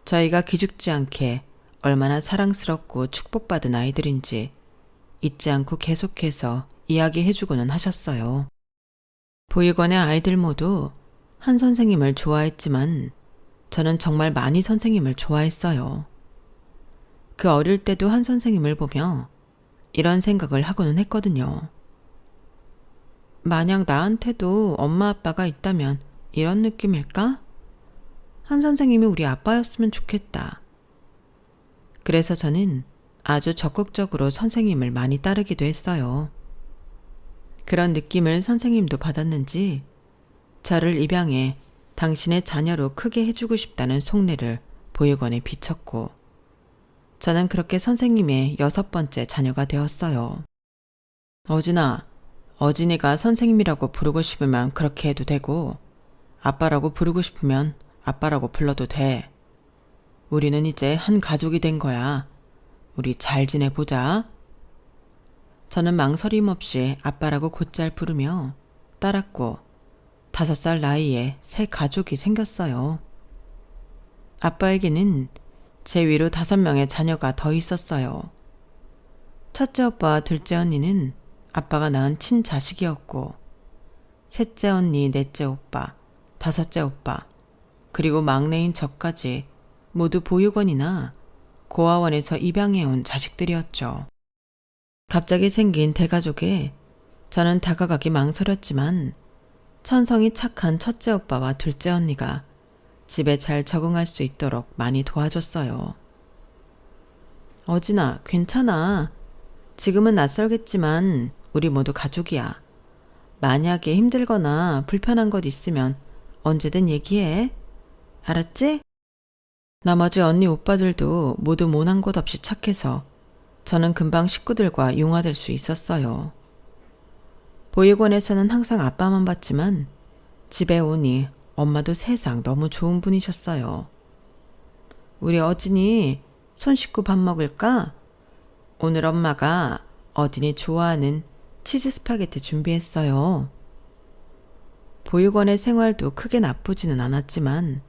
저희가 기죽지 않게 얼마나 사랑스럽고 축복받은 아이들인지 잊지 않고 계속해서 이야기해주고는 하셨어요. 보육원의 아이들 모두 한 선생님을 좋아했지만 저는 정말 많이 선생님을 좋아했어요. 그 어릴 때도 한 선생님을 보며 이런 생각을 하고는 했거든요. 만약 나한테도 엄마 아빠가 있다면 이런 느낌일까? 한 선생님이 우리 아빠였으면 좋겠다. 그래서 저는 아주 적극적으로 선생님을 많이 따르기도 했어요. 그런 느낌을 선생님도 받았는지 저를 입양해 당신의 자녀로 크게 해주고 싶다는 속내를 보육원에 비쳤고 저는 그렇게 선생님의 6번째 자녀가 되었어요. 어진아, 어진이가 선생님이라고 부르고 싶으면 그렇게 해도 되고 아빠라고 부르고 싶으면 아빠라고 불러도 돼. 우리는 이제 한 가족이 된 거야. 우리 잘 지내보자. 저는 망설임 없이 아빠라고 곧잘 부르며 따랐고 5살 나이에 새 가족이 생겼어요. 아빠에게는 제 위로 5명의 자녀가 더 있었어요. 첫째 오빠와 둘째 언니는 아빠가 낳은 친자식이었고 셋째 언니, 넷째 오빠, 5째 오빠, 그리고 막내인 저까지 모두 보육원이나 고아원에서 입양해온 자식들이었죠. 갑자기 생긴 대가족에 저는 다가가기 망설였지만 천성이 착한 첫째 오빠와 둘째 언니가 집에 잘 적응할 수 있도록 많이 도와줬어요. 어진아, 괜찮아. 지금은 낯설겠지만 우리 모두 가족이야. 만약에 힘들거나 불편한 것 있으면 언제든 얘기해. 알았지? 나머지 언니 오빠들도 모두 모난 곳 없이 착해서 저는 금방 식구들과 융화될 수 있었어요. 보육원에서는 항상 아빠만 봤지만 집에 오니 엄마도 세상 너무 좋은 분이셨어요. 우리 어진이 손 씻고 밥 먹을까? 오늘 엄마가 어진이 좋아하는 치즈 스파게티 준비했어요. 보육원의 생활도 크게 나쁘지는 않았지만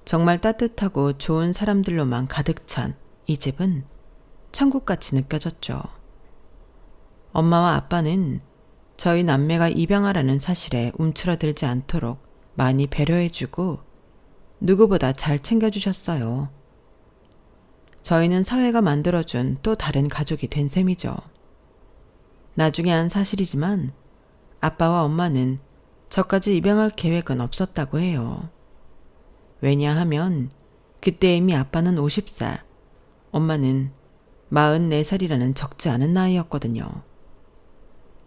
정말 따뜻하고 좋은 사람들로만 가득 찬 이 집은 천국같이 느껴졌죠. 엄마와 아빠는 저희 남매가 입양하라는 사실에 움츠러들지 않도록 많이 배려해주고 누구보다 잘 챙겨주셨어요. 저희는 사회가 만들어준 또 다른 가족이 된 셈이죠. 나중에 한 사실이지만 아빠와 엄마는 저까지 입양할 계획은 없었다고 해요. 왜냐하면 그때 이미 아빠는 50살, 엄마는 44살이라는 적지 않은 나이였거든요.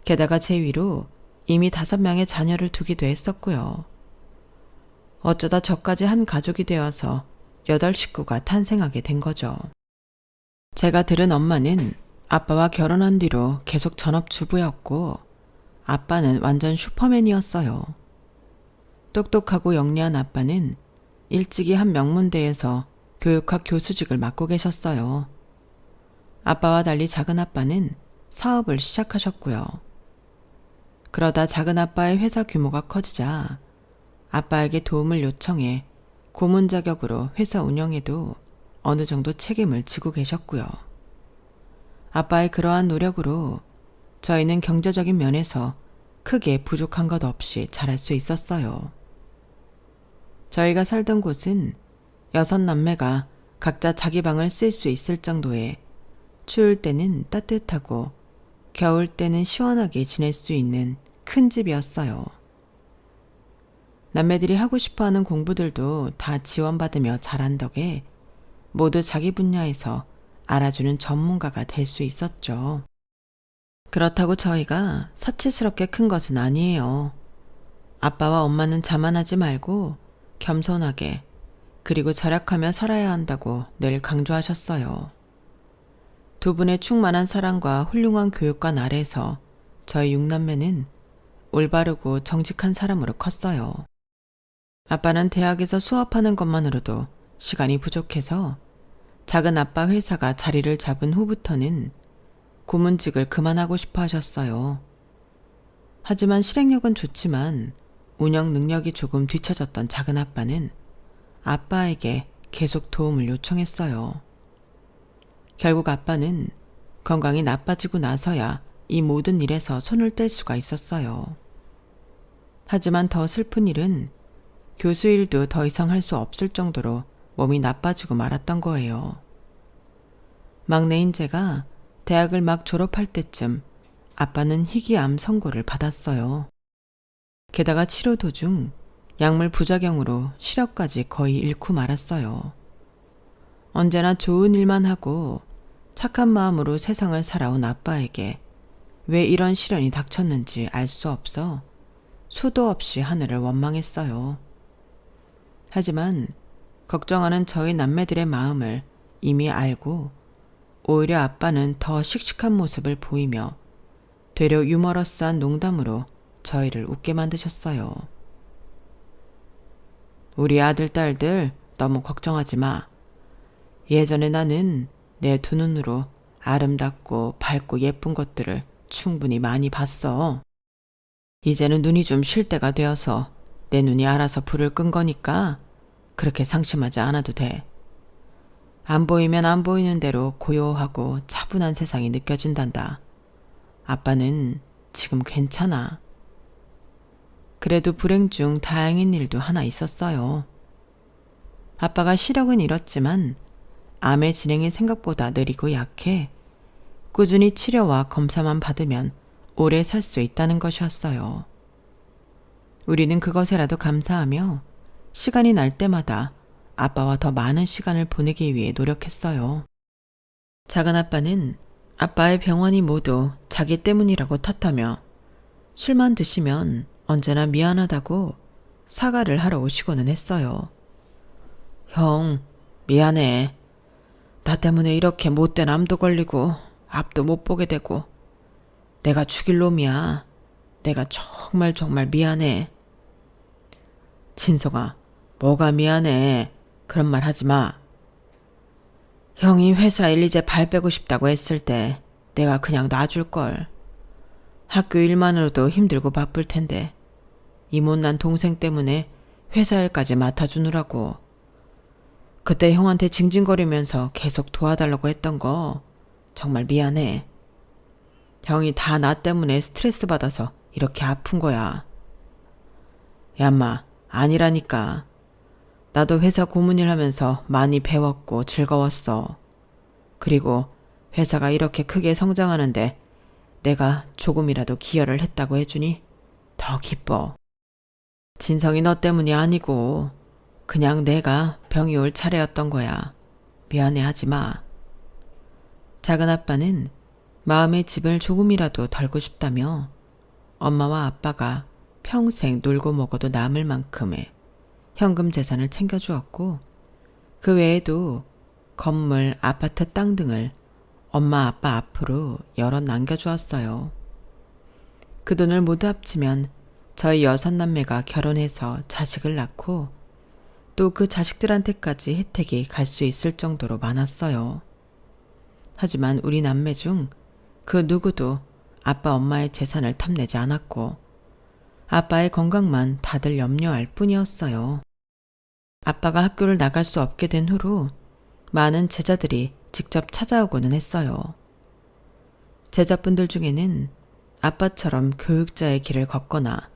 게다가 제 위로 이미 5명의 자녀를 두기도 했었고요. 어쩌다 저까지 한 가족이 되어서 8식구가 탄생하게 된 거죠. 제가 들은 엄마는 아빠와 결혼한 뒤로 계속 전업주부였고 아빠는 완전 슈퍼맨이었어요. 똑똑하고 영리한 아빠는 일찍이 한 명문대에서 교육학 교수직을 맡고 계셨어요. 아빠와 달리 작은 아빠는 사업을 시작하셨고요. 그러다 작은 아빠의 회사 규모가 커지자 아빠에게 도움을 요청해 고문 자격으로 회사 운영에도 어느 정도 책임을 지고 계셨고요. 아빠의 그러한 노력으로 저희는 경제적인 면에서 크게 부족한 것 없이 잘할 수 있었어요. 저희가 살던 곳은 6남매가 각자 자기 방을 쓸 수 있을 정도의 추울 때는 따뜻하고 겨울 때는 시원하게 지낼 수 있는 큰 집이었어요. 남매들이 하고 싶어하는 공부들도 다 지원받으며 잘한 덕에 모두 자기 분야에서 알아주는 전문가가 될 수 있었죠. 그렇다고 저희가 사치스럽게 큰 것은 아니에요. 아빠와 엄마는 자만하지 말고 겸손하게 그리고 절약하며 살아야 한다고 늘 강조하셨어요. 두 분의 충만한 사랑과 훌륭한 교육관 아래서 저희 6남매는 올바르고 정직한 사람으로 컸어요. 아빠는 대학에서 수업하는 것만으로도 시간이 부족해서 작은 아빠 회사가 자리를 잡은 후부터는 고문직을 그만하고 싶어 하셨어요. 하지만 실행력은 좋지만 운영 능력이 조금 뒤처졌던 작은 아빠는 아빠에게 계속 도움을 요청했어요. 결국 아빠는 건강이 나빠지고 나서야 이 모든 일에서 손을 뗄 수가 있었어요. 하지만 더 슬픈 일은 교수 일도 더 이상 할 수 없을 정도로 몸이 나빠지고 말았던 거예요. 막내인 제가 대학을 막 졸업할 때쯤 아빠는 희귀암 선고를 받았어요. 게다가 치료 도중 약물 부작용으로 시력까지 거의 잃고 말았어요. 언제나 좋은 일만 하고 착한 마음으로 세상을 살아온 아빠에게 왜 이런 시련이 닥쳤는지 알 수 없어 수도 없이 하늘을 원망했어요. 하지만 걱정하는 저희 남매들의 마음을 이미 알고 오히려 아빠는 더 씩씩한 모습을 보이며 되려 유머러스한 농담으로 저희를 웃게 만드셨어요. 우리 아들, 딸들 너무 걱정하지 마. 예전에 나는 내 두 눈으로 아름답고 밝고 예쁜 것들을 충분히 많이 봤어. 이제는 눈이 좀 쉴 때가 되어서 내 눈이 알아서 불을 끈 거니까 그렇게 상심하지 않아도 돼. 안 보이면 안 보이는 대로 고요하고 차분한 세상이 느껴진단다. 아빠는 지금 괜찮아. 그래도 불행 중 다행인 일도 하나 있었어요. 아빠가 시력은 잃었지만 암의 진행이 생각보다 느리고 약해 꾸준히 치료와 검사만 받으면 오래 살 수 있다는 것이었어요. 우리는 그것에라도 감사하며 시간이 날 때마다 아빠와 더 많은 시간을 보내기 위해 노력했어요. 작은 아빠는 아빠의 병원이 모두 자기 때문이라고 탓하며 술만 드시면 언제나 미안하다고 사과를 하러 오시고는 했어요. 형, 미안해. 나 때문에 이렇게 못된 암도 걸리고 앞도 못 보게 되고 내가 죽일 놈이야. 내가 정말 미안해. 진성아, 뭐가 미안해. 그런 말 하지 마. 형이 회사 일 이제 발 빼고 싶다고 했을 때 내가 그냥 놔줄걸. 학교 일만으로도 힘들고 바쁠 텐데 이 못난 동생 때문에 회사 일까지 맡아주느라고. 그때 형한테 징징거리면서 계속 도와달라고 했던 거 정말 미안해. 형이 다 나 때문에 스트레스 받아서 이렇게 아픈 거야. 얌마, 아니라니까. 나도 회사 고문일 하면서 많이 배웠고 즐거웠어. 그리고 회사가 이렇게 크게 성장하는데 내가 조금이라도 기여를 했다고 해주니 더 기뻐. 진성이 너 때문이 아니고 그냥 내가 병이 올 차례였던 거야. 미안해하지 마. 작은 아빠는 마음의 집을 조금이라도 덜고 싶다며 엄마와 아빠가 평생 놀고 먹어도 남을 만큼의 현금 재산을 챙겨주었고 그 외에도 건물, 아파트 땅 등을 엄마 아빠 앞으로 여럿 남겨주었어요. 그 돈을 모두 합치면 저희 6남매가 결혼해서 자식을 낳고 또 그 자식들한테까지 혜택이 갈 수 있을 정도로 많았어요. 하지만 우리 남매 중 그 누구도 아빠 엄마의 재산을 탐내지 않았고 아빠의 건강만 다들 염려할 뿐이었어요. 아빠가 학교를 나갈 수 없게 된 후로 많은 제자들이 직접 찾아오고는 했어요. 제자분들 중에는 아빠처럼 교육자의 길을 걷거나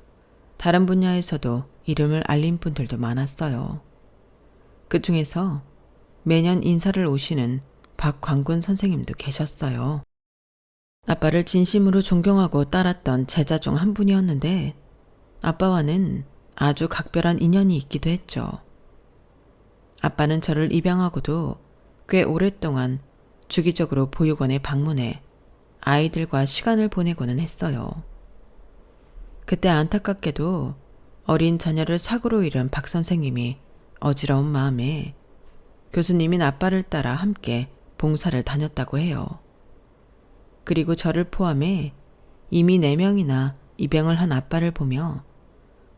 다른 분야에서도 이름을 알린 분들도 많았어요. 그 중에서 매년 인사를 오시는 박광군 선생님도 계셨어요. 아빠를 진심으로 존경하고 따랐던 제자 중 한 분이었는데 아빠와는 아주 각별한 인연이 있기도 했죠. 아빠는 저를 입양하고도 꽤 오랫동안 주기적으로 보육원에 방문해 아이들과 시간을 보내고는 했어요. 그때 안타깝게도 어린 자녀를 사고로 잃은 박 선생님이 어지러운 마음에 교수님인 아빠를 따라 함께 봉사를 다녔다고 해요. 그리고 저를 포함해 이미 4명이나 입양을 한 아빠를 보며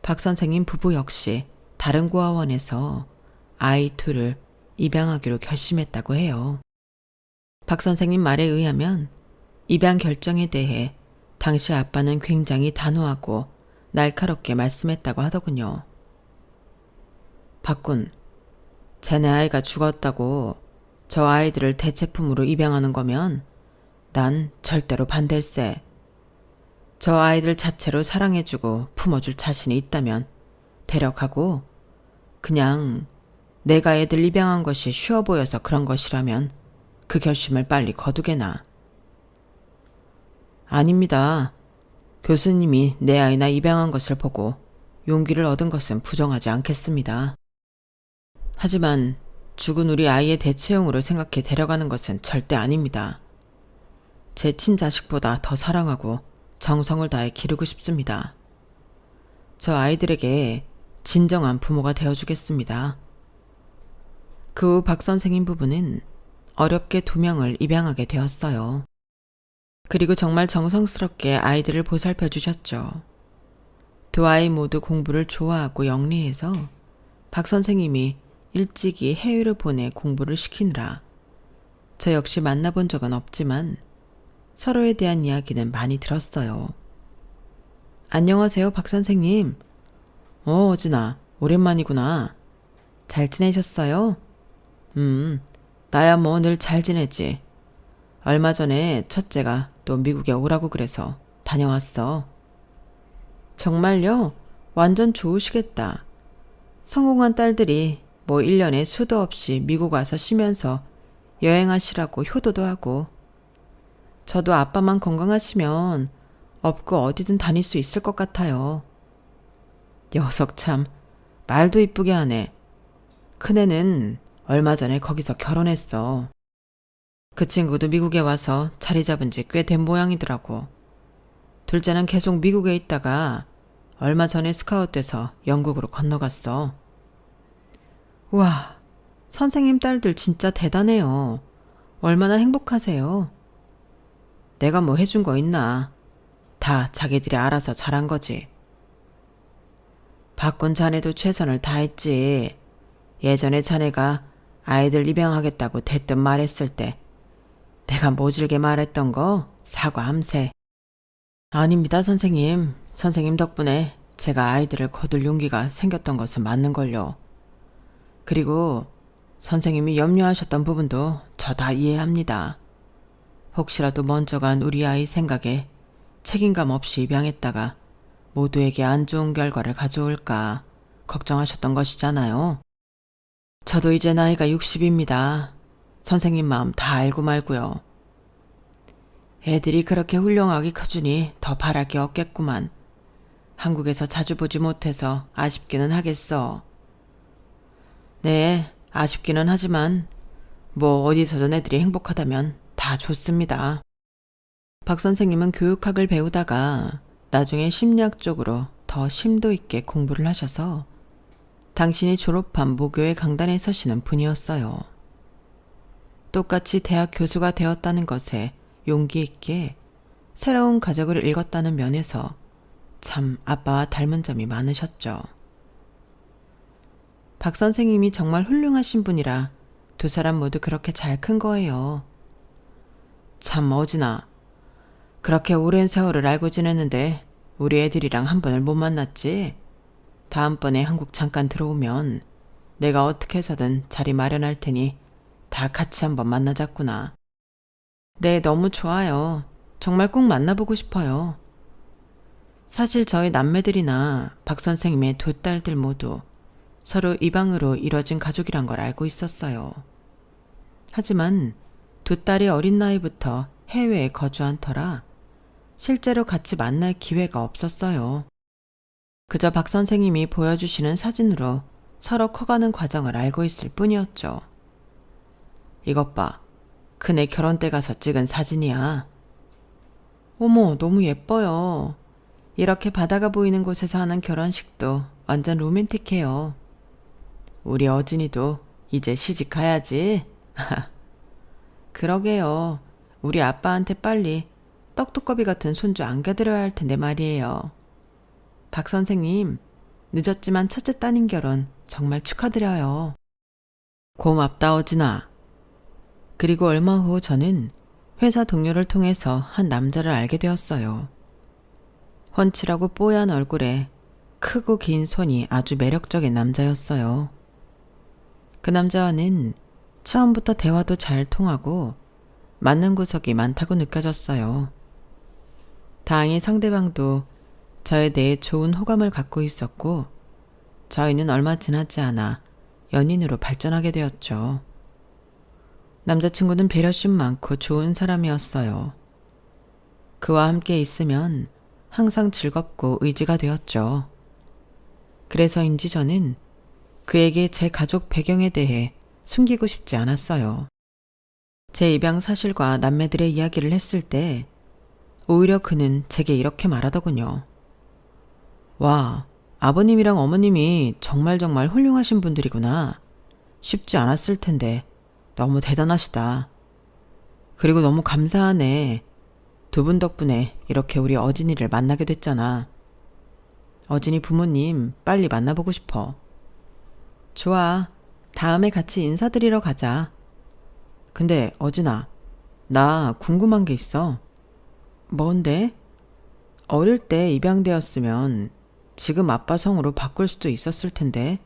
박 선생님 부부 역시 다른 고아원에서 아이 둘을 입양하기로 결심했다고 해요. 박 선생님 말에 의하면 입양 결정에 대해 당시 아빠는 굉장히 단호하고 날카롭게 말씀했다고 하더군요. 박군, 쟤네 아이가 죽었다고 저 아이들을 대체품으로 입양하는 거면 난 절대로 반댈세. 저 아이들 자체로 사랑해주고 품어줄 자신이 있다면 데려가고 그냥 내가 애들 입양한 것이 쉬워 보여서 그런 것이라면 그 결심을 빨리 거두게나. 아닙니다. 교수님이 내 아이나 입양한 것을 보고 용기를 얻은 것은 부정하지 않겠습니다. 하지만 죽은 우리 아이의 대체용으로 생각해 데려가는 것은 절대 아닙니다. 제 친자식보다 더 사랑하고 정성을 다해 기르고 싶습니다. 저 아이들에게 진정한 부모가 되어주겠습니다. 그 후 박 선생님 부부는 어렵게 2명을 입양하게 되었어요. 그리고 정말 정성스럽게 아이들을 보살펴 주셨죠. 2 아이 모두 공부를 좋아하고 영리해서 박 선생님이 일찍이 해외로 보내 공부를 시키느라 저 역시 만나본 적은 없지만 서로에 대한 이야기는 많이 들었어요. 안녕하세요, 박 선생님. 어진아, 오랜만이구나. 잘 지내셨어요? 나야 뭐 늘 잘 지내지. 얼마 전에 첫째가 또 미국에 오라고 그래서 다녀왔어. 정말요? 완전 좋으시겠다. 성공한 딸들이 뭐 1년에 수도 없이 미국 와서 쉬면서 여행하시라고 효도도 하고. 저도 아빠만 건강하시면 업고 어디든 다닐 수 있을 것 같아요. 녀석 참 말도 이쁘게 하네. 큰애는 얼마 전에 거기서 결혼했어. 그 친구도 미국에 와서 자리 잡은 지 꽤 된 모양이더라고. 둘째는 계속 미국에 있다가 얼마 전에 스카웃돼서 영국으로 건너갔어. 우와, 선생님 딸들 진짜 대단해요. 얼마나 행복하세요. 내가 뭐 해준 거 있나. 다 자기들이 알아서 잘한 거지. 박군 자네도 최선을 다했지. 예전에 자네가 아이들 입양하겠다고 대뜸 말했을 때 내가 모질게 말했던 거 사과함세. 아닙니다, 선생님. 선생님 덕분에 제가 아이들을 거둘 용기가 생겼던 것은 맞는걸요. 그리고 선생님이 염려하셨던 부분도 저 다 이해합니다. 혹시라도 먼저 간 우리 아이 생각에 책임감 없이 입양했다가 모두에게 안 좋은 결과를 가져올까 걱정하셨던 것이잖아요. 저도 이제 나이가 60입니다. 선생님 마음 다 알고 말고요. 애들이 그렇게 훌륭하게 커주니 더 바랄 게 없겠구만. 한국에서 자주 보지 못해서 아쉽기는 하겠어. 네, 아쉽기는 하지만 뭐 어디서든 애들이 행복하다면 다 좋습니다. 박 선생님은 교육학을 배우다가 나중에 심리학 쪽으로 더 심도 있게 공부를 하셔서 당신이 졸업한 모교의 강단에 서시는 분이었어요. 똑같이 대학 교수가 되었다는 것에 용기 있게 새로운 가족을 읽었다는 면에서 참 아빠와 닮은 점이 많으셨죠. 박 선생님이 정말 훌륭하신 분이라 2 사람 모두 그렇게 잘 큰 거예요. 참 어지나. 그렇게 오랜 세월을 알고 지냈는데 우리 애들이랑 한 번을 못 만났지? 다음번에 한국 잠깐 들어오면 내가 어떻게 해서든 자리 마련할 테니 다 같이 한번 만나자꾸나. 네, 너무 좋아요. 정말 꼭 만나보고 싶어요. 사실 저희 남매들이나 박 선생님의 두 딸들 모두 서로 이방으로 이뤄진 가족이란 걸 알고 있었어요. 하지만 두 딸이 어린 나이부터 해외에 거주한 터라 실제로 같이 만날 기회가 없었어요. 그저 박 선생님이 보여주시는 사진으로 서로 커가는 과정을 알고 있을 뿐이었죠. 이것 봐. 그네 결혼 때 가서 찍은 사진이야. 어머, 너무 예뻐요. 이렇게 바다가 보이는 곳에서 하는 결혼식도 완전 로맨틱해요. 우리 어진이도 이제 시집 가야지. 그러게요. 우리 아빠한테 빨리 떡두꺼비 같은 손주 안겨드려야 할 텐데 말이에요. 박 선생님, 늦었지만 첫째 따님 결혼 정말 축하드려요. 고맙다, 어진아. 그리고 얼마 후 저는 회사 동료를 통해서 한 남자를 알게 되었어요. 훤칠하고 뽀얀 얼굴에 크고 긴 손이 아주 매력적인 남자였어요. 그 남자와는 처음부터 대화도 잘 통하고 맞는 구석이 많다고 느껴졌어요. 다행히 상대방도 저에 대해 좋은 호감을 갖고 있었고 저희는 얼마 지나지 않아 연인으로 발전하게 되었죠. 남자친구는 배려심 많고 좋은 사람이었어요. 그와 함께 있으면 항상 즐겁고 의지가 되었죠. 그래서인지 저는 그에게 제 가족 배경에 대해 숨기고 싶지 않았어요. 제 입양 사실과 남매들의 이야기를 했을 때 오히려 그는 제게 이렇게 말하더군요. 와, 아버님이랑 어머님이 정말 훌륭하신 분들이구나. 쉽지 않았을 텐데 너무 대단하시다. 그리고 너무 감사하네. 두 분 덕분에 이렇게 우리 어진이를 만나게 됐잖아. 어진이 부모님 빨리 만나보고 싶어. 좋아. 다음에 같이 인사드리러 가자. 근데 어진아, 나 궁금한 게 있어. 뭔데? 어릴 때 입양되었으면 지금 아빠 성으로 바꿀 수도 있었을 텐데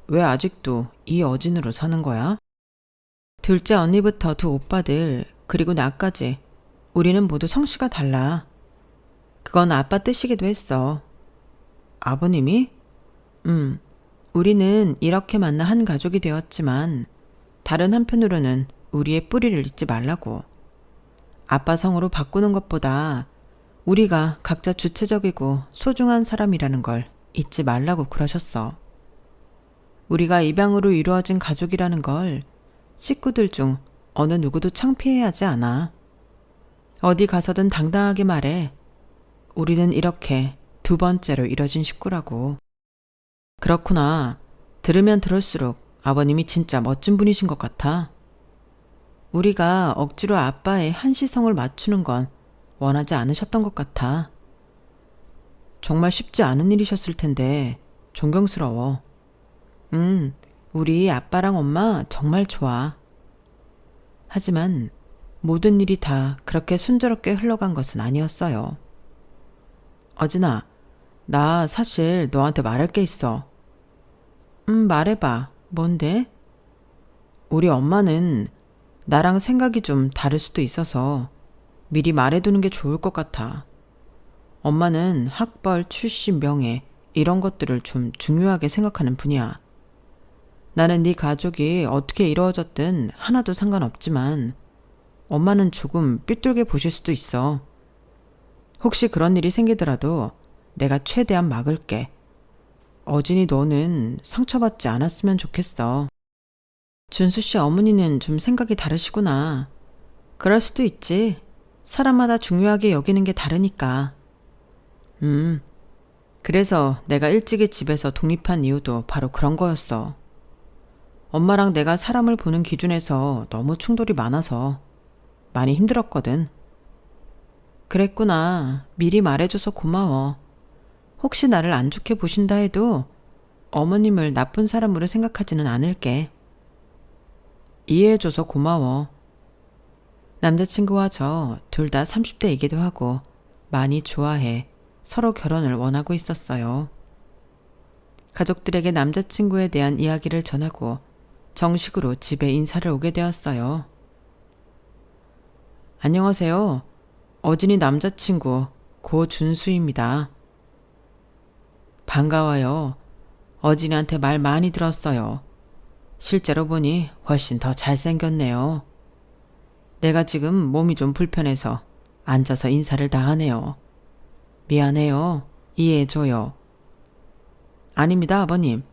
왜 아직도 이 어진으로 사는 거야? 둘째 언니부터 두 오빠들 그리고 나까지 우리는 모두 성씨가 달라. 그건 아빠 뜻이기도 했어. 아버님이? 우리는 이렇게 만나 한 가족이 되었지만 다른 한편으로는 우리의 뿌리를 잊지 말라고. 아빠 성으로 바꾸는 것보다 우리가 각자 주체적이고 소중한 사람이라는 걸 잊지 말라고 그러셨어. 우리가 입양으로 이루어진 가족이라는 걸 식구들 중 어느 누구도 창피해하지 않아. 어디 가서든 당당하게 말해. 우리는 이렇게 두 번째로 이뤄진 식구라고. 그렇구나. 들으면 들을수록 아버님이 진짜 멋진 분이신 것 같아. 우리가 억지로 아빠의 한시성을 맞추는 건 원하지 않으셨던 것 같아. 정말 쉽지 않은 일이셨을 텐데 존경스러워. 우리 아빠랑 엄마 정말 좋아. 하지만 모든 일이 다 그렇게 순조롭게 흘러간 것은 아니었어요. 어진아, 나 사실 너한테 말할 게 있어. 말해봐. 뭔데? 우리 엄마는 나랑 생각이 좀 다를 수도 있어서 미리 말해두는 게 좋을 것 같아. 엄마는 학벌, 출신, 명예 이런 것들을 좀 중요하게 생각하는 분이야. 나는 네 가족이 어떻게 이루어졌든 하나도 상관없지만 엄마는 조금 삐뚤게 보실 수도 있어. 혹시 그런 일이 생기더라도 내가 최대한 막을게. 어진이 너는 상처받지 않았으면 좋겠어. 준수 씨 어머니는 좀 생각이 다르시구나. 그럴 수도 있지. 사람마다 중요하게 여기는 게 다르니까. 그래서 내가 일찍이 집에서 독립한 이유도 바로 그런 거였어. 엄마랑 내가 사람을 보는 기준에서 너무 충돌이 많아서 많이 힘들었거든. 그랬구나. 미리 말해줘서 고마워. 혹시 나를 안 좋게 보신다 해도 어머님을 나쁜 사람으로 생각하지는 않을게. 이해해줘서 고마워. 남자친구와 저 둘 다 30대이기도 하고 많이 좋아해 서로 결혼을 원하고 있었어요. 가족들에게 남자친구에 대한 이야기를 전하고 정식으로 집에 인사를 오게 되었어요. 안녕하세요. 어진이 남자친구 고준수입니다. 반가워요. 어진이한테 말 많이 들었어요. 실제로 보니 훨씬 더 잘생겼네요. 내가 지금 몸이 좀 불편해서 앉아서 인사를 다 하네요. 미안해요. 이해해줘요. 아닙니다, 아버님.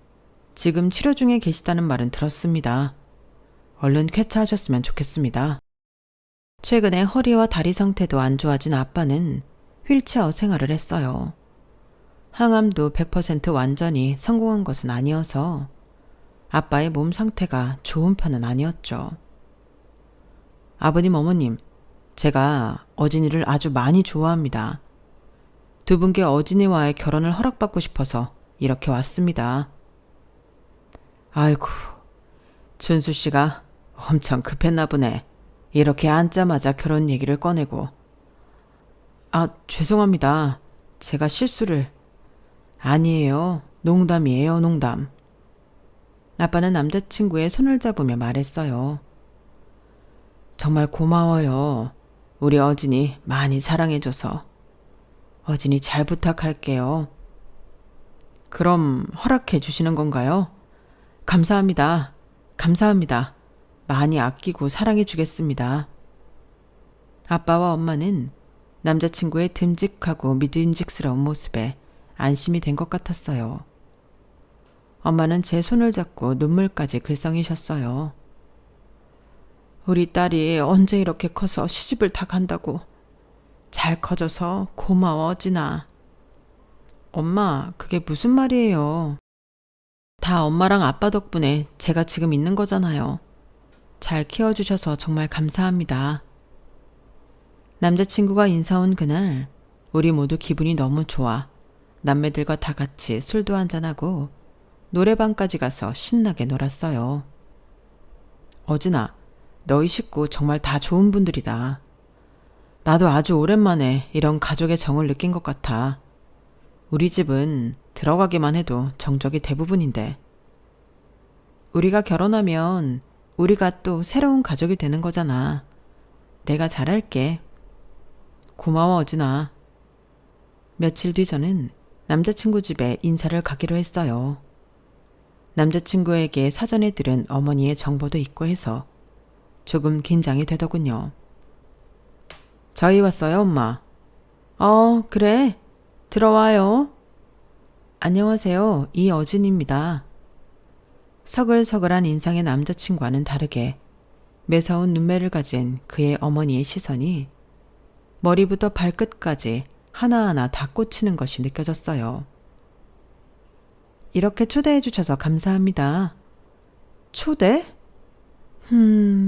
지금 치료 중에 계시다는 말은 들었습니다. 얼른 쾌차하셨으면 좋겠습니다. 최근에 허리와 다리 상태도 안 좋아진 아빠는 휠체어 생활을 했어요. 항암도 100% 완전히 성공한 것은 아니어서 아빠의 몸 상태가 좋은 편은 아니었죠. 아버님, 어머님, 제가 어진이를 아주 많이 좋아합니다. 두 분께 어진이와의 결혼을 허락받고 싶어서 이렇게 왔습니다. 아이고, 준수 씨가 엄청 급했나 보네. 이렇게 앉자마자 결혼 얘기를 꺼내고. 아, 죄송합니다. 제가 실수를. 아니에요. 농담이에요, 농담. 아빠는 남자친구의 손을 잡으며 말했어요. 정말 고마워요. 우리 어진이 많이 사랑해줘서. 어진이 잘 부탁할게요. 그럼 허락해 주시는 건가요? 감사합니다. 감사합니다. 많이 아끼고 사랑해 주겠습니다. 아빠와 엄마는 남자친구의 듬직하고 믿음직스러운 모습에 안심이 된 것 같았어요. 엄마는 제 손을 잡고 눈물까지 글썽이셨어요. 우리 딸이 언제 이렇게 커서 시집을 다 간다고. 잘 커져서 고마워, 진아. 엄마, 그게 무슨 말이에요. 다 엄마랑 아빠 덕분에 제가 지금 있는 거잖아요. 잘 키워주셔서 정말 감사합니다. 남자친구가 인사 온 그날 우리 모두 기분이 너무 좋아 남매들과 다 같이 술도 한잔하고 노래방까지 가서 신나게 놀았어요. 어진아, 너희 식구 정말 다 좋은 분들이다. 나도 아주 오랜만에 이런 가족의 정을 느낀 것 같아. 우리 집은 들어가기만 해도 정적이 대부분인데. 우리가 결혼하면 우리가 또 새로운 가족이 되는 거잖아. 내가 잘할게. 고마워, 어진아. 며칠 뒤 저는 남자친구 집에 인사를 가기로 했어요. 남자친구에게 사전에 들은 어머니의 정보도 있고 해서 조금 긴장이 되더군요. 저희 왔어요, 엄마. 그래. 들어와요. 안녕하세요. 이어진입니다. 서글서글한 인상의 남자친구와는 다르게 매서운 눈매를 가진 그의 어머니의 시선이 머리부터 발끝까지 하나하나 다 꽂히는 것이 느껴졌어요. 이렇게 초대해 주셔서 감사합니다. 초대?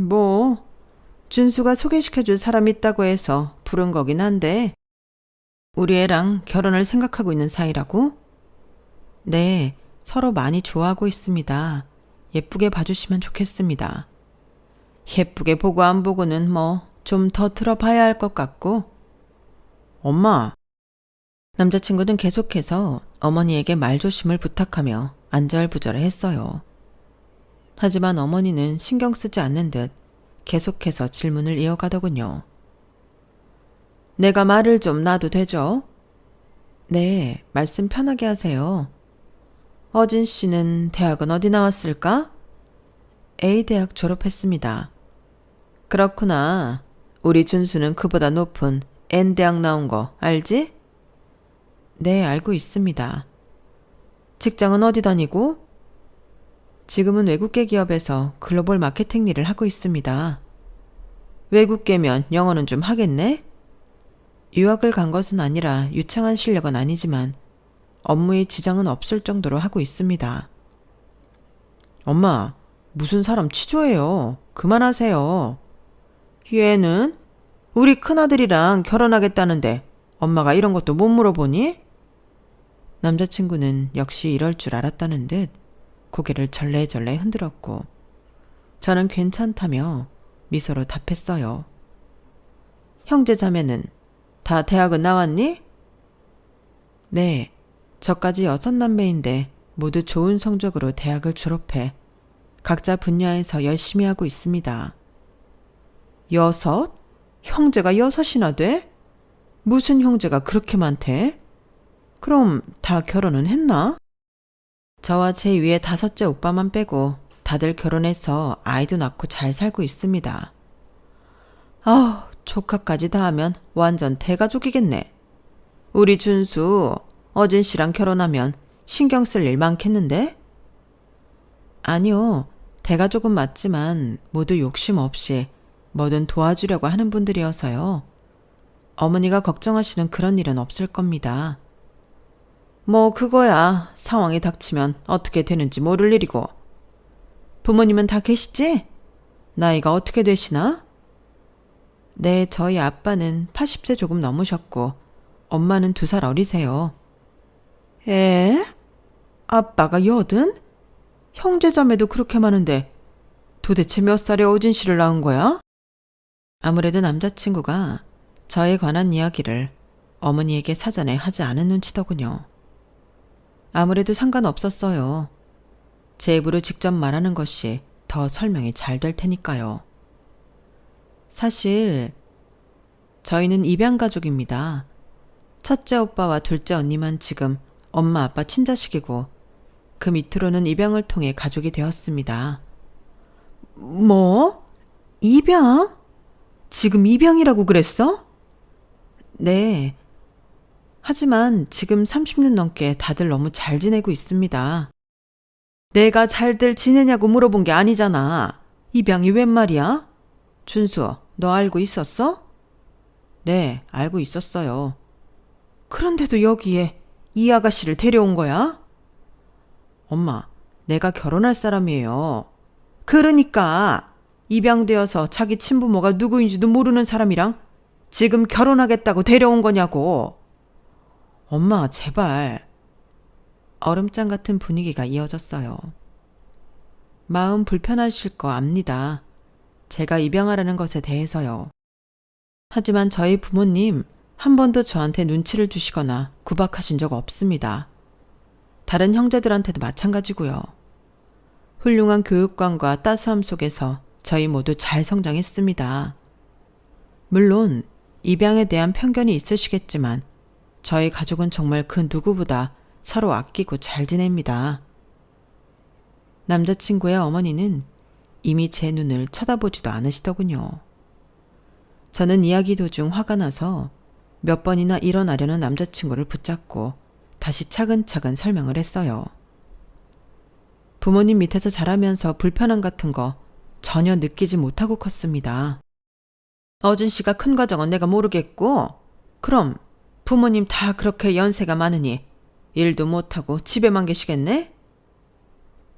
뭐 준수가 소개시켜줄 사람 있다고 해서 부른 거긴 한데 우리 애랑 결혼을 생각하고 있는 사이라고? 네, 서로 많이 좋아하고 있습니다. 예쁘게 봐주시면 좋겠습니다. 예쁘게 보고 안 보고는 뭐 좀 더 들어봐야 할 것 같고. 엄마. 남자친구는 계속해서 어머니에게 말조심을 부탁하며 안절부절을 했어요. 하지만 어머니는 신경 쓰지 않는 듯 계속해서 질문을 이어가더군요. 내가 말을 좀 놔도 되죠? 네, 말씀 편하게 하세요. 어진 씨는 대학은 어디 나왔을까? A대학 졸업했습니다. 그렇구나. 우리 준수는 그보다 높은 N대학 나온 거 알지? 네, 알고 있습니다. 직장은 어디 다니고? 지금은 외국계 기업에서 글로벌 마케팅 일을 하고 있습니다. 외국계면 영어는 좀 하겠네? 유학을 간 것은 아니라 유창한 실력은 아니지만 업무에 지장은 없을 정도로 하고 있습니다. 엄마, 무슨 사람 취조해요. 그만하세요. 얘는 우리 큰아들이랑 결혼하겠다는데 엄마가 이런 것도 못 물어보니? 남자친구는 역시 이럴 줄 알았다는 듯 고개를 절레절레 흔들었고 저는 괜찮다며 미소로 답했어요. 형제 자매는 다 대학은 나왔니? 네, 저까지 6남매인데 모두 좋은 성적으로 대학을 졸업해 각자 분야에서 열심히 하고 있습니다. 6? 형제가 6이나 돼? 무슨 형제가 그렇게 많대? 그럼 다 결혼은 했나? 저와 제 위에 5째 오빠만 빼고 다들 결혼해서 아이도 낳고 잘 살고 있습니다. 아우, 조카까지 다 하면 완전 대가족이겠네. 우리 준수, 어진 씨랑 결혼하면 신경 쓸 일 많겠는데? 아니요, 대가족은 맞지만 모두 욕심 없이 뭐든 도와주려고 하는 분들이어서요. 어머니가 걱정하시는 그런 일은 없을 겁니다. 뭐 그거야 상황이 닥치면 어떻게 되는지 모를 일이고. 부모님은 다 계시지? 나이가 어떻게 되시나? 네, 저희 아빠는 80세 조금 넘으셨고 엄마는 2살 어리세요. 에? 아빠가 80? 형제자매도 그렇게 많은데 도대체 몇 살에 어진 씨를 낳은 거야? 아무래도 남자친구가 저에 관한 이야기를 어머니에게 사전에 하지 않은 눈치더군요. 아무래도 상관없었어요. 제 입으로 직접 말하는 것이 더 설명이 잘 될 테니까요. 사실 저희는 입양가족입니다. 첫째 오빠와 둘째 언니만 지금 엄마 아빠 친자식이고 그 밑으로는 입양을 통해 가족이 되었습니다. 뭐? 입양? 지금 입양이라고 그랬어? 네. 하지만 지금 30년 넘게 다들 너무 잘 지내고 있습니다. 내가 잘들 지내냐고 물어본 게 아니잖아. 입양이 웬 말이야? 준수, 너 알고 있었어? 네, 알고 있었어요. 그런데도 여기에 이 아가씨를 데려온 거야? 엄마, 내가 결혼할 사람이에요. 그러니까 입양되어서 자기 친부모가 누구인지도 모르는 사람이랑 지금 결혼하겠다고 데려온 거냐고. 엄마, 제발. 얼음장 같은 분위기가 이어졌어요. 마음 불편하실 거 압니다. 제가 입양하라는 것에 대해서요. 하지만 저희 부모님 한 번도 저한테 눈치를 주시거나 구박하신 적 없습니다. 다른 형제들한테도 마찬가지고요. 훌륭한 교육관과 따스함 속에서 저희 모두 잘 성장했습니다. 물론 입양에 대한 편견이 있으시겠지만 저희 가족은 정말 그 누구보다 서로 아끼고 잘 지냅니다. 남자친구의 어머니는 이미 제 눈을 쳐다보지도 않으시더군요. 저는 이야기 도중 화가 나서 몇 번이나 일어나려는 남자친구를 붙잡고 다시 차근차근 설명을 했어요. 부모님 밑에서 자라면서 불편함 같은 거 전혀 느끼지 못하고 컸습니다. 어진 씨가 큰 과정은 내가 모르겠고, 그럼 부모님 다 그렇게 연세가 많으니 일도 못하고 집에만 계시겠네?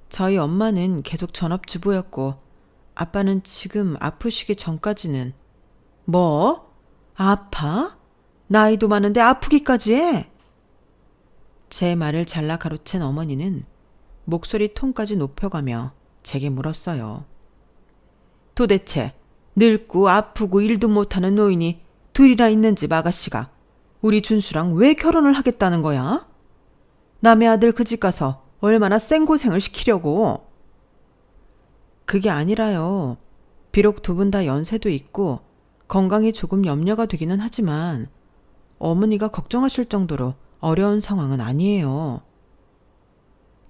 저희 엄마는 계속 전업주부였고 아빠는 지금 아프시기 전까지는. 뭐? 아파? 나이도 많은데 아프기까지 해? 제 말을 잘라 가로챈 어머니는 목소리 톤까지 높여가며 제게 물었어요. 도대체 늙고 아프고 일도 못하는 노인이 둘이나 있는 집 아가씨가 우리 준수랑 왜 결혼을 하겠다는 거야? 남의 아들 그 집 가서 얼마나 생고생을 시키려고. 그게 아니라요. 비록 2분 다 연세도 있고 건강이 조금 염려가 되기는 하지만 어머니가 걱정하실 정도로 어려운 상황은 아니에요.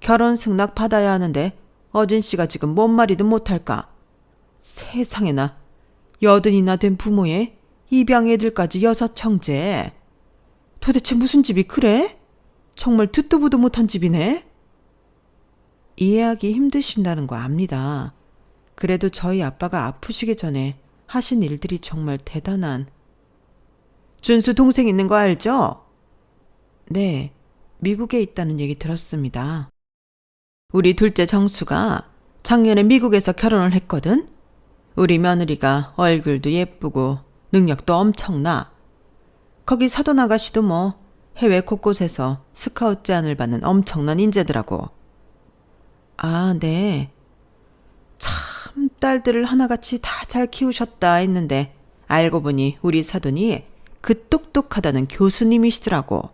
결혼 승낙 받아야 하는데 어진 씨가 지금 뭔 말이든 못할까? 세상에나 80이나 된 부모의 입양 애들까지 6형제. 도대체 무슨 집이 그래? 정말 듣도 보도 못한 집이네. 이해하기 힘드신다는 거 압니다. 그래도 저희 아빠가 아프시기 전에 하신 일들이 정말 대단한. 준수 동생 있는 거 알죠? 네, 미국에 있다는 얘기 들었습니다. 우리 둘째 정수가 작년에 미국에서 결혼을 했거든. 우리 며느리가 얼굴도 예쁘고 능력도 엄청나. 거기 사돈 아가씨도 뭐 해외 곳곳에서 스카웃 제안을 받는 엄청난 인재더라고. 아, 네. 참 딸들을 하나같이 다 잘 키우셨다 했는데 알고 보니 우리 사돈이 그 똑똑하다는 교수님이시더라고.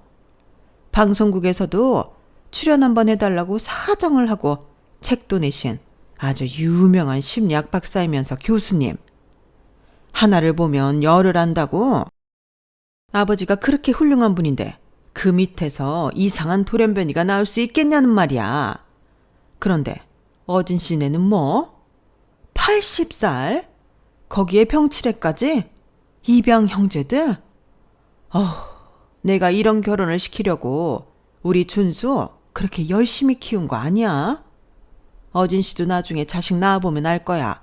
방송국에서도 출연 한번 해달라고 사정을 하고 책도 내신 아주 유명한 심리학 박사이면서 교수님. 하나를 보면 열을 안다고. 아버지가 그렇게 훌륭한 분인데 그 밑에서 이상한 돌연변이가 나올 수 있겠냐는 말이야. 그런데 어진 씨네는 뭐? 80살? 거기에 병치레까지? 입양 형제들? 내가 이런 결혼을 시키려고 우리 준수 그렇게 열심히 키운 거 아니야? 어진 씨도 나중에 자식 낳아보면 알 거야.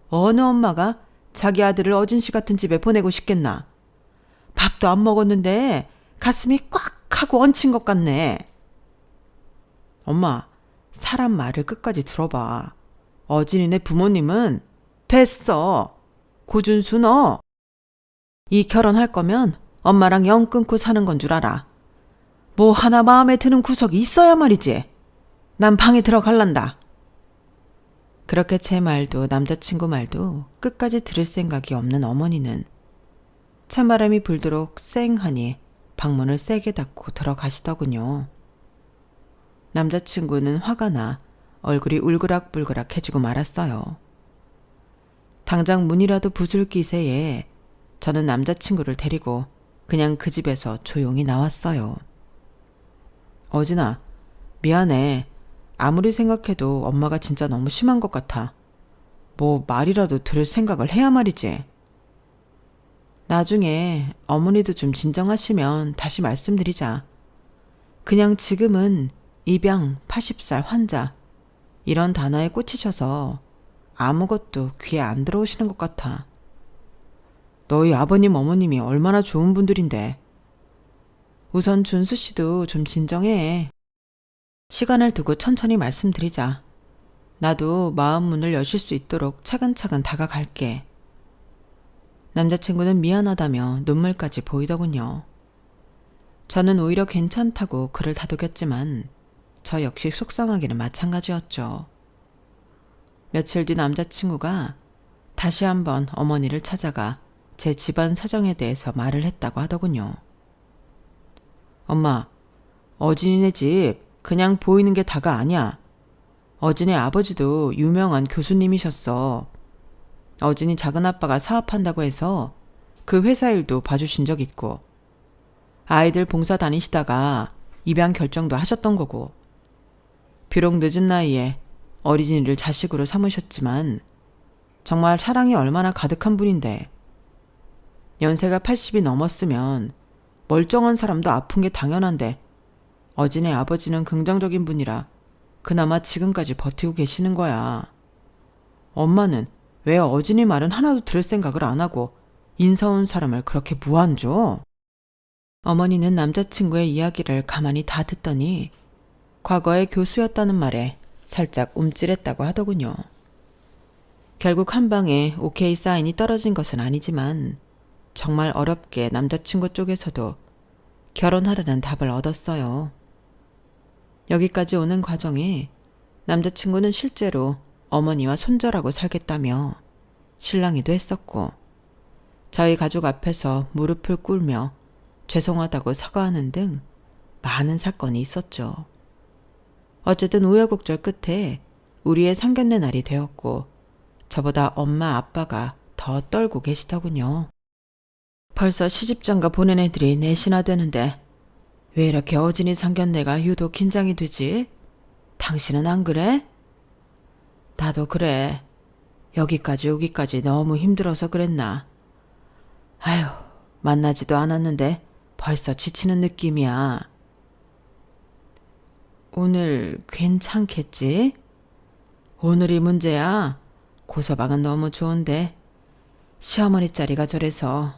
어느 엄마가 자기 아들을 어진 씨 같은 집에 보내고 싶겠나? 밥도 안 먹었는데 가슴이 꽉 하고 얹힌 것 같네. 엄마, 사람 말을 끝까지 들어봐. 어진이네 부모님은 됐어. 고준수 너. 이 결혼할 거면 엄마랑 영 끊고 사는 건 줄 알아. 뭐 하나 마음에 드는 구석이 있어야 말이지. 난 방에 들어갈란다. 그렇게 제 말도 남자친구 말도 끝까지 들을 생각이 없는 어머니는 찬바람이 불도록 쌩하니 방문을 세게 닫고 들어가시더군요. 남자친구는 화가 나 얼굴이 울그락불그락해지고 말았어요. 당장 문이라도 부술 기세에 저는 남자친구를 데리고 그냥 그 집에서 조용히 나왔어요. 어진아, 미안해. 아무리 생각해도 엄마가 진짜 너무 심한 것 같아. 뭐 말이라도 들을 생각을 해야 말이지. 나중에 어머니도 좀 진정하시면 다시 말씀드리자. 그냥 지금은 입양 80살 환자 이런 단어에 꽂히셔서 아무것도 귀에 안 들어오시는 것 같아. 너희 아버님 어머님이 얼마나 좋은 분들인데. 우선 준수 씨도 좀 진정해. 시간을 두고 천천히 말씀드리자. 나도 마음 문을 여실 수 있도록 차근차근 다가갈게. 남자친구는 미안하다며 눈물까지 보이더군요. 저는 오히려 괜찮다고 그를 다독였지만 저 역시 속상하기는 마찬가지였죠. 며칠 뒤 남자친구가 다시 한번 어머니를 찾아가 제 집안 사정에 대해서 말을 했다고 하더군요. 엄마, 어진이네 집 그냥 보이는 게 다가 아니야. 어진의 아버지도 유명한 교수님이셨어. 어진이 작은아빠가 사업한다고 해서 그 회사 일도 봐주신 적 있고 아이들 봉사 다니시다가 입양 결정도 하셨던 거고 비록 늦은 나이에 어린이를 자식으로 삼으셨지만 정말 사랑이 얼마나 가득한 분인데 연세가 80이 넘었으면 멀쩡한 사람도 아픈 게 당연한데 어진의 아버지는 긍정적인 분이라 그나마 지금까지 버티고 계시는 거야. 엄마는 왜 어진이 말은 하나도 들을 생각을 안 하고 인사 온 사람을 그렇게 무안줘? 어머니는 남자친구의 이야기를 가만히 다 듣더니 과거에 교수였다는 말에 살짝 움찔했다고 하더군요. 결국 한 방에 오케이 사인이 떨어진 것은 아니지만 정말 어렵게 남자친구 쪽에서도 결혼하라는 답을 얻었어요. 여기까지 오는 과정에 남자친구는 실제로 어머니와 손절하고 살겠다며 실랑이도 했었고 저희 가족 앞에서 무릎을 꿇며 죄송하다고 사과하는 등 많은 사건이 있었죠. 어쨌든 우여곡절 끝에 우리의 상견례 날이 되었고 저보다 엄마 아빠가 더 떨고 계시더군요. 벌써 시집장가 보낸 애들이 넷이나 되는데 왜 이렇게 어진이 상견례가 유독 긴장이 되지? 당신은 안 그래? 나도 그래. 여기까지 오기까지 너무 힘들어서 그랬나. 아휴, 만나지도 않았는데 벌써 지치는 느낌이야. 오늘 괜찮겠지? 오늘이 문제야. 고서방은 너무 좋은데 시어머니 자리가 저래서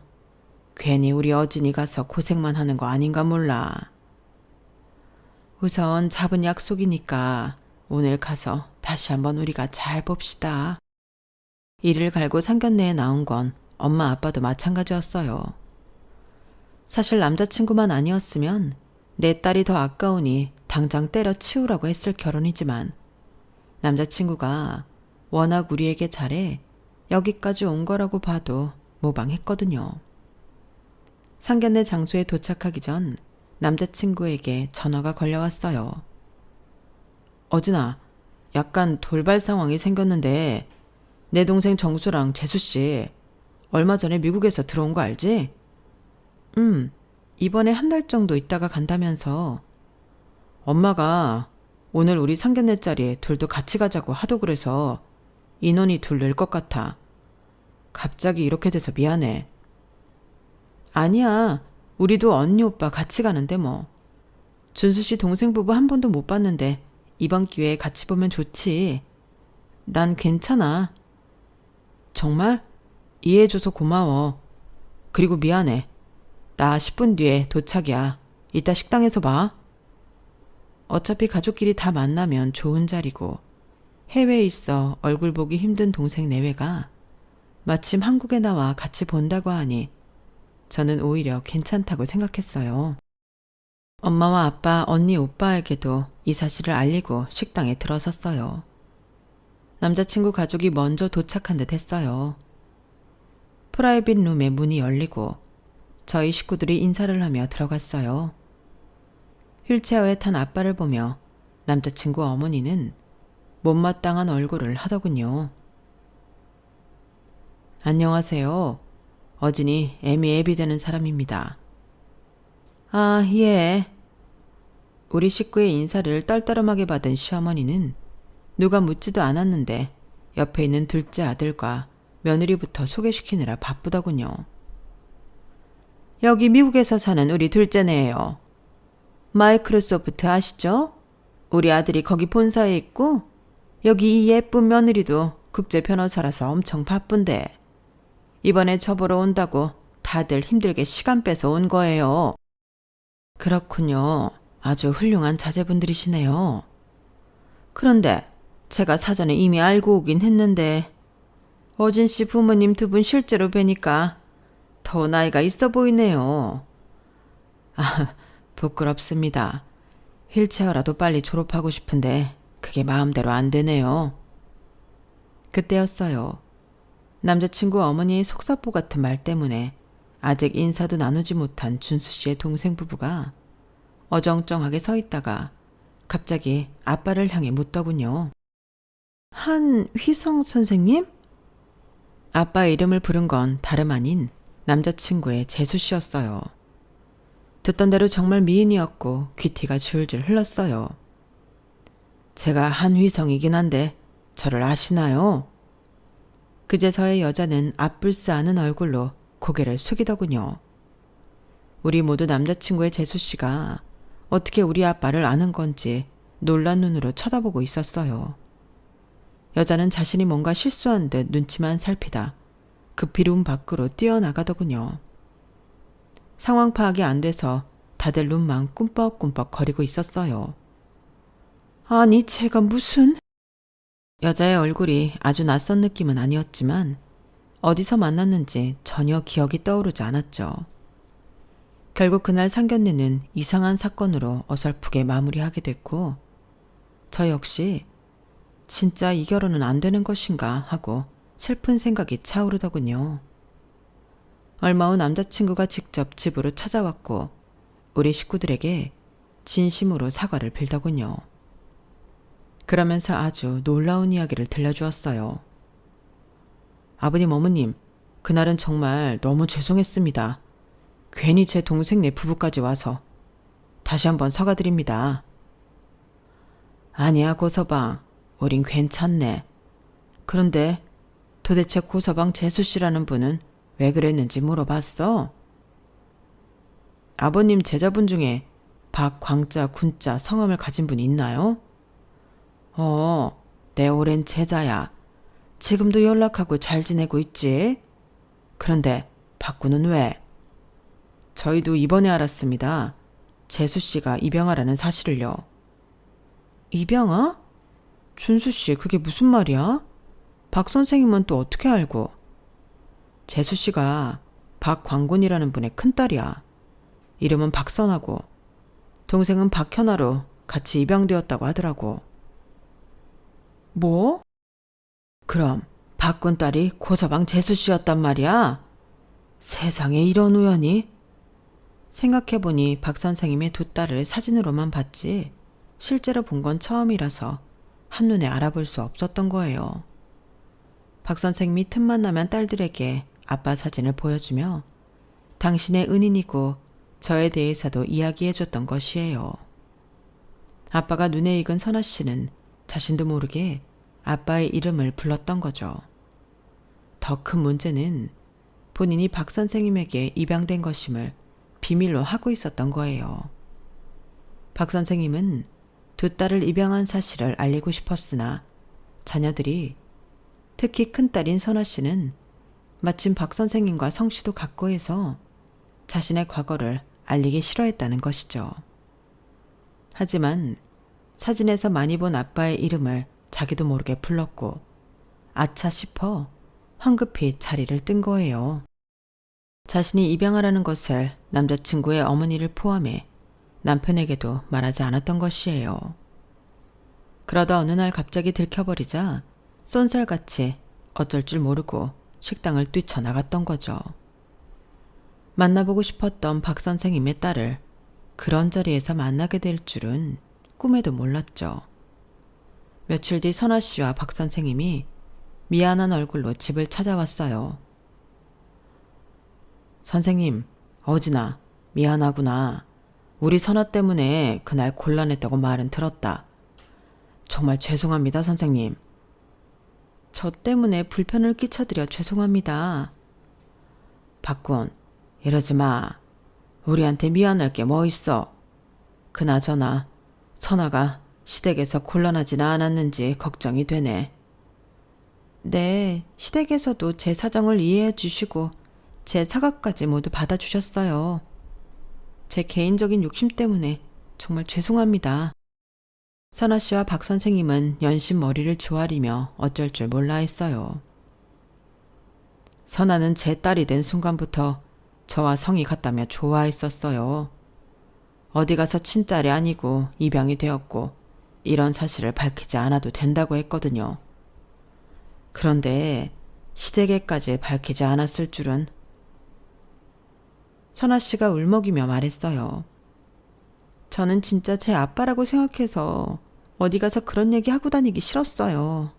괜히 우리 어진이 가서 고생만 하는 거 아닌가 몰라. 우선 잡은 약속이니까 오늘 가서 다시 한번 우리가 잘 봅시다. 이를 갈고 상견례에 나온 건 엄마 아빠도 마찬가지였어요. 사실 남자친구만 아니었으면 내 딸이 더 아까우니 당장 때려치우라고 했을 결혼이지만 남자친구가 워낙 우리에게 잘해 여기까지 온 거라고 봐도 모방했거든요. 상견례 장소에 도착하기 전 남자친구에게 전화가 걸려왔어요. 어진아, 약간 돌발 상황이 생겼는데 내 동생 정수랑 재수씨 얼마 전에 미국에서 들어온 거 알지? 이번에 한 달 정도 있다가 간다면서. 엄마가 오늘 우리 상견례 자리에 둘도 같이 가자고 하도 그래서 인원이 둘 늘 것 같아. 갑자기 이렇게 돼서 미안해. 아니야. 우리도 언니 오빠 같이 가는데 뭐. 준수 씨 동생 부부 한 번도 못 봤는데 이번 기회에 같이 보면 좋지. 난 괜찮아. 정말? 이해해줘서 고마워. 그리고 미안해. 나 10분 뒤에 도착이야. 이따 식당에서 봐. 어차피 가족끼리 다 만나면 좋은 자리고 해외에 있어 얼굴 보기 힘든 동생 내외가 마침 한국에 나와 같이 본다고 하니 저는 오히려 괜찮다고 생각했어요. 엄마와 아빠, 언니, 오빠에게도 이 사실을 알리고 식당에 들어섰어요. 남자친구 가족이 먼저 도착한 듯 했어요. 프라이빗 룸의 문이 열리고 저희 식구들이 인사를 하며 들어갔어요. 휠체어에 탄 아빠를 보며 남자친구 어머니는 못마땅한 얼굴을 하더군요. 안녕하세요. 어진이 애미 되는 사람입니다. 아, 예. 우리 식구의 인사를 떨떠름하게 받은 시어머니는 누가 묻지도 않았는데 옆에 있는 둘째 아들과 며느리부터 소개시키느라 바쁘더군요. 여기 미국에서 사는 우리 둘째네예요. 마이크로소프트 아시죠? 우리 아들이 거기 본사에 있고 여기 이 예쁜 며느리도 국제 변호사라서 엄청 바쁜데 이번에 저 보러 온다고 다들 힘들게 시간 빼서 온 거예요. 그렇군요. 아주 훌륭한 자제분들이시네요. 그런데 제가 사전에 이미 알고 오긴 했는데 어진 씨 부모님 두 분 실제로 뵈니까 더 나이가 있어 보이네요. 아, 부끄럽습니다. 휠체어라도 빨리 졸업하고 싶은데 그게 마음대로 안 되네요. 그때였어요. 남자친구 어머니의 속사포 같은 말 때문에 아직 인사도 나누지 못한 준수 씨의 동생 부부가 어정쩡하게 서 있다가 갑자기 아빠를 향해 묻더군요. 한휘성 선생님? 아빠의 이름을 부른 건 다름 아닌 남자친구의 재수 씨였어요. 듣던 대로 정말 미인이었고 귀티가 줄줄 흘렀어요. 제가 한휘성이긴 한데 저를 아시나요? 그제서야 여자는 앞불스하는 얼굴로 고개를 숙이더군요. 우리 모두 남자친구의 재수 씨가 어떻게 우리 아빠를 아는 건지 놀란 눈으로 쳐다보고 있었어요. 여자는 자신이 뭔가 실수한 듯 눈치만 살피다 급히 룸 밖으로 뛰어나가더군요. 상황 파악이 안 돼서 다들 눈만 꿈뻑꿈뻑 거리고 있었어요. 아니, 제가 무슨... 여자의 얼굴이 아주 낯선 느낌은 아니었지만 어디서 만났는지 전혀 기억이 떠오르지 않았죠. 결국 그날 상견례는 이상한 사건으로 어설프게 마무리하게 됐고 저 역시 진짜 이 결혼은 안 되는 것인가 하고 슬픈 생각이 차오르더군요. 얼마 후 남자친구가 직접 집으로 찾아왔고 우리 식구들에게 진심으로 사과를 빌더군요. 그러면서 아주 놀라운 이야기를 들려주었어요. 아버님, 어머님, 그날은 정말 너무 죄송했습니다. 괜히 제 동생네 부부까지 와서 다시 한번 사과드립니다. 아니야, 고서방. 우린 괜찮네. 그런데 도대체 고서방 재수씨라는 분은 왜 그랬는지 물어봤어? 아버님 제자분 중에 박광자, 군자 성함을 가진 분이 있나요? 내 오랜 제자야. 지금도 연락하고 잘 지내고 있지? 그런데 박군은 왜? 저희도 이번에 알았습니다. 재수씨가 입양아라는 사실을요. 입양아? 준수씨, 그게 무슨 말이야? 박 선생님은 또 어떻게 알고? 재수씨가 박광군이라는 분의 큰딸이야. 이름은 박선하고 동생은 박현아로 같이 입양되었다고 하더라고. 뭐? 그럼 박군 딸이 고서방 재수씨였단 말이야? 세상에 이런 우연이? 생각해보니 박 선생님의 두 딸을 사진으로만 봤지 실제로 본 건 처음이라서 한눈에 알아볼 수 없었던 거예요. 박 선생님이 틈만 나면 딸들에게 아빠 사진을 보여주며 당신의 은인이고 저에 대해서도 이야기해줬던 것이에요. 아빠가 눈에 익은 선아 씨는 자신도 모르게 아빠의 이름을 불렀던 거죠. 더 큰 문제는 본인이 박 선생님에게 입양된 것임을 비밀로 하고 있었던 거예요. 박 선생님은 두 딸을 입양한 사실을 알리고 싶었으나 자녀들이, 특히 큰딸인 선아 씨는 마침 박 선생님과 성씨도 같고 해서 자신의 과거를 알리기 싫어했다는 것이죠. 하지만 사진에서 많이 본 아빠의 이름을 자기도 모르게 불렀고 아차 싶어 황급히 자리를 뜬 거예요. 자신이 입양하라는 것을 남자친구의 어머니를 포함해 남편에게도 말하지 않았던 것이에요. 그러다 어느 날 갑자기 들켜버리자 쏜살같이 어쩔 줄 모르고 식당을 뛰쳐나갔던 거죠. 만나보고 싶었던 박 선생님의 딸을 그런 자리에서 만나게 될 줄은 꿈에도 몰랐죠. 며칠 뒤 선아 씨와 박 선생님이 미안한 얼굴로 집을 찾아왔어요. 선생님, 어진아, 미안하구나. 우리 선아 때문에 그날 곤란했다고 말은 들었다. 정말 죄송합니다, 선생님. 저 때문에 불편을 끼쳐드려 죄송합니다. 박군, 이러지 마. 우리한테 미안할 게 뭐 있어. 그나저나 선아가 시댁에서 곤란하지는 않았는지 걱정이 되네. 네, 시댁에서도 제 사정을 이해해 주시고 제 사과까지 모두 받아주셨어요. 제 개인적인 욕심 때문에 정말 죄송합니다. 선아 씨와 박 선생님은 연신 머리를 조아리며 어쩔 줄 몰라 했어요. 선아는 제 딸이 된 순간부터 저와 성이 같다며 좋아했었어요. 어디 가서 친딸이 아니고 입양이 되었고 이런 사실을 밝히지 않아도 된다고 했거든요. 그런데 시댁에까지 밝히지 않았을 줄은. 선아 씨가 울먹이며 말했어요. 저는 진짜 제 아빠라고 생각해서 어디 가서 그런 얘기 하고 다니기 싫었어요.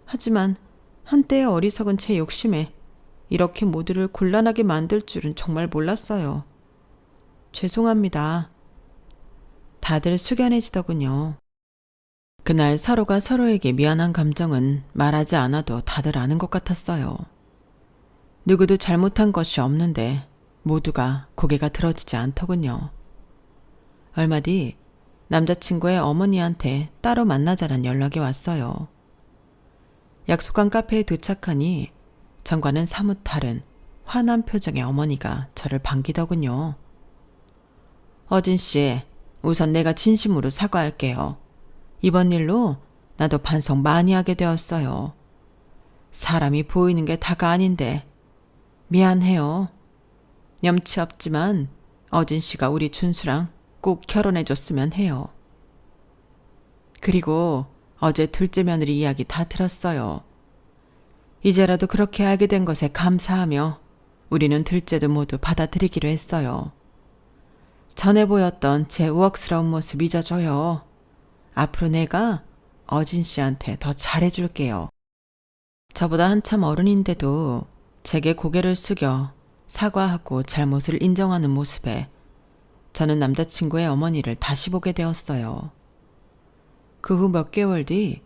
하지만 한때의 어리석은 제 욕심에 이렇게 모두를 곤란하게 만들 줄은 정말 몰랐어요. 죄송합니다. 다들 숙연해지더군요. 그날 서로가 서로에게 미안한 감정은 말하지 않아도 다들 아는 것 같았어요. 누구도 잘못한 것이 없는데 모두가 고개가 들어지지 않더군요. 얼마 뒤 남자친구의 어머니한테 따로 만나자란 연락이 왔어요. 약속한 카페에 도착하니 전과는 사뭇 다른 화난 표정의 어머니가 저를 반기더군요. 어진 씨, 우선 내가 진심으로 사과할게요. 이번 일로 나도 반성 많이 하게 되었어요. 사람이 보이는 게 다가 아닌데 미안해요. 염치 없지만 어진 씨가 우리 준수랑 꼭 결혼해줬으면 해요. 그리고 어제 둘째 며느리 이야기 다 들었어요. 이제라도 그렇게 알게 된 것에 감사하며 우리는 둘째도 모두 받아들이기로 했어요. 전에 보였던 제 우악스러운 모습 잊어줘요. 앞으로 내가 어진 씨한테 더 잘해줄게요. 저보다 한참 어른인데도 제게 고개를 숙여 사과하고 잘못을 인정하는 모습에 저는 남자친구의 어머니를 다시 보게 되었어요. 그 후 몇 개월 뒤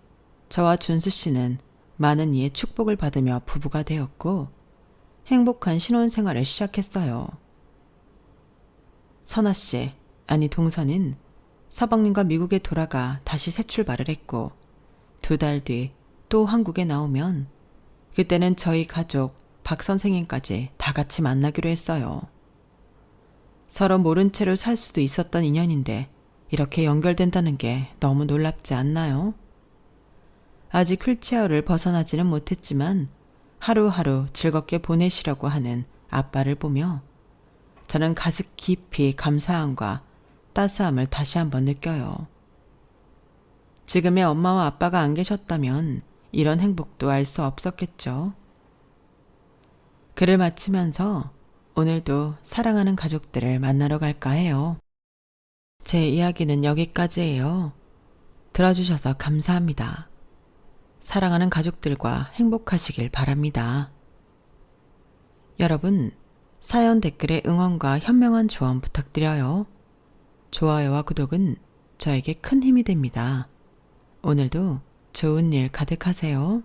저와 준수 씨는 많은 이의 축복을 받으며 부부가 되었고 행복한 신혼생활을 시작했어요. 선아 씨, 아니 동서는 서방님과 미국에 돌아가 다시 새 출발을 했고 2달 뒤 또 한국에 나오면 그때는 저희 가족 박 선생님까지 다 같이 만나기로 했어요. 서로 모른 채로 살 수도 있었던 인연인데 이렇게 연결된다는 게 너무 놀랍지 않나요? 아직 휠체어를 벗어나지는 못했지만 하루하루 즐겁게 보내시려고 하는 아빠를 보며 저는 가슴 깊이 감사함과 따스함을 다시 한번 느껴요. 지금의 엄마와 아빠가 안 계셨다면 이런 행복도 알 수 없었겠죠. 글을 마치면서 오늘도 사랑하는 가족들을 만나러 갈까 해요. 제 이야기는 여기까지예요. 들어주셔서 감사합니다. 사랑하는 가족들과 행복하시길 바랍니다. 여러분, 사연 댓글에 응원과 현명한 조언 부탁드려요. 좋아요와 구독은 저에게 큰 힘이 됩니다. 오늘도 좋은 일 가득하세요.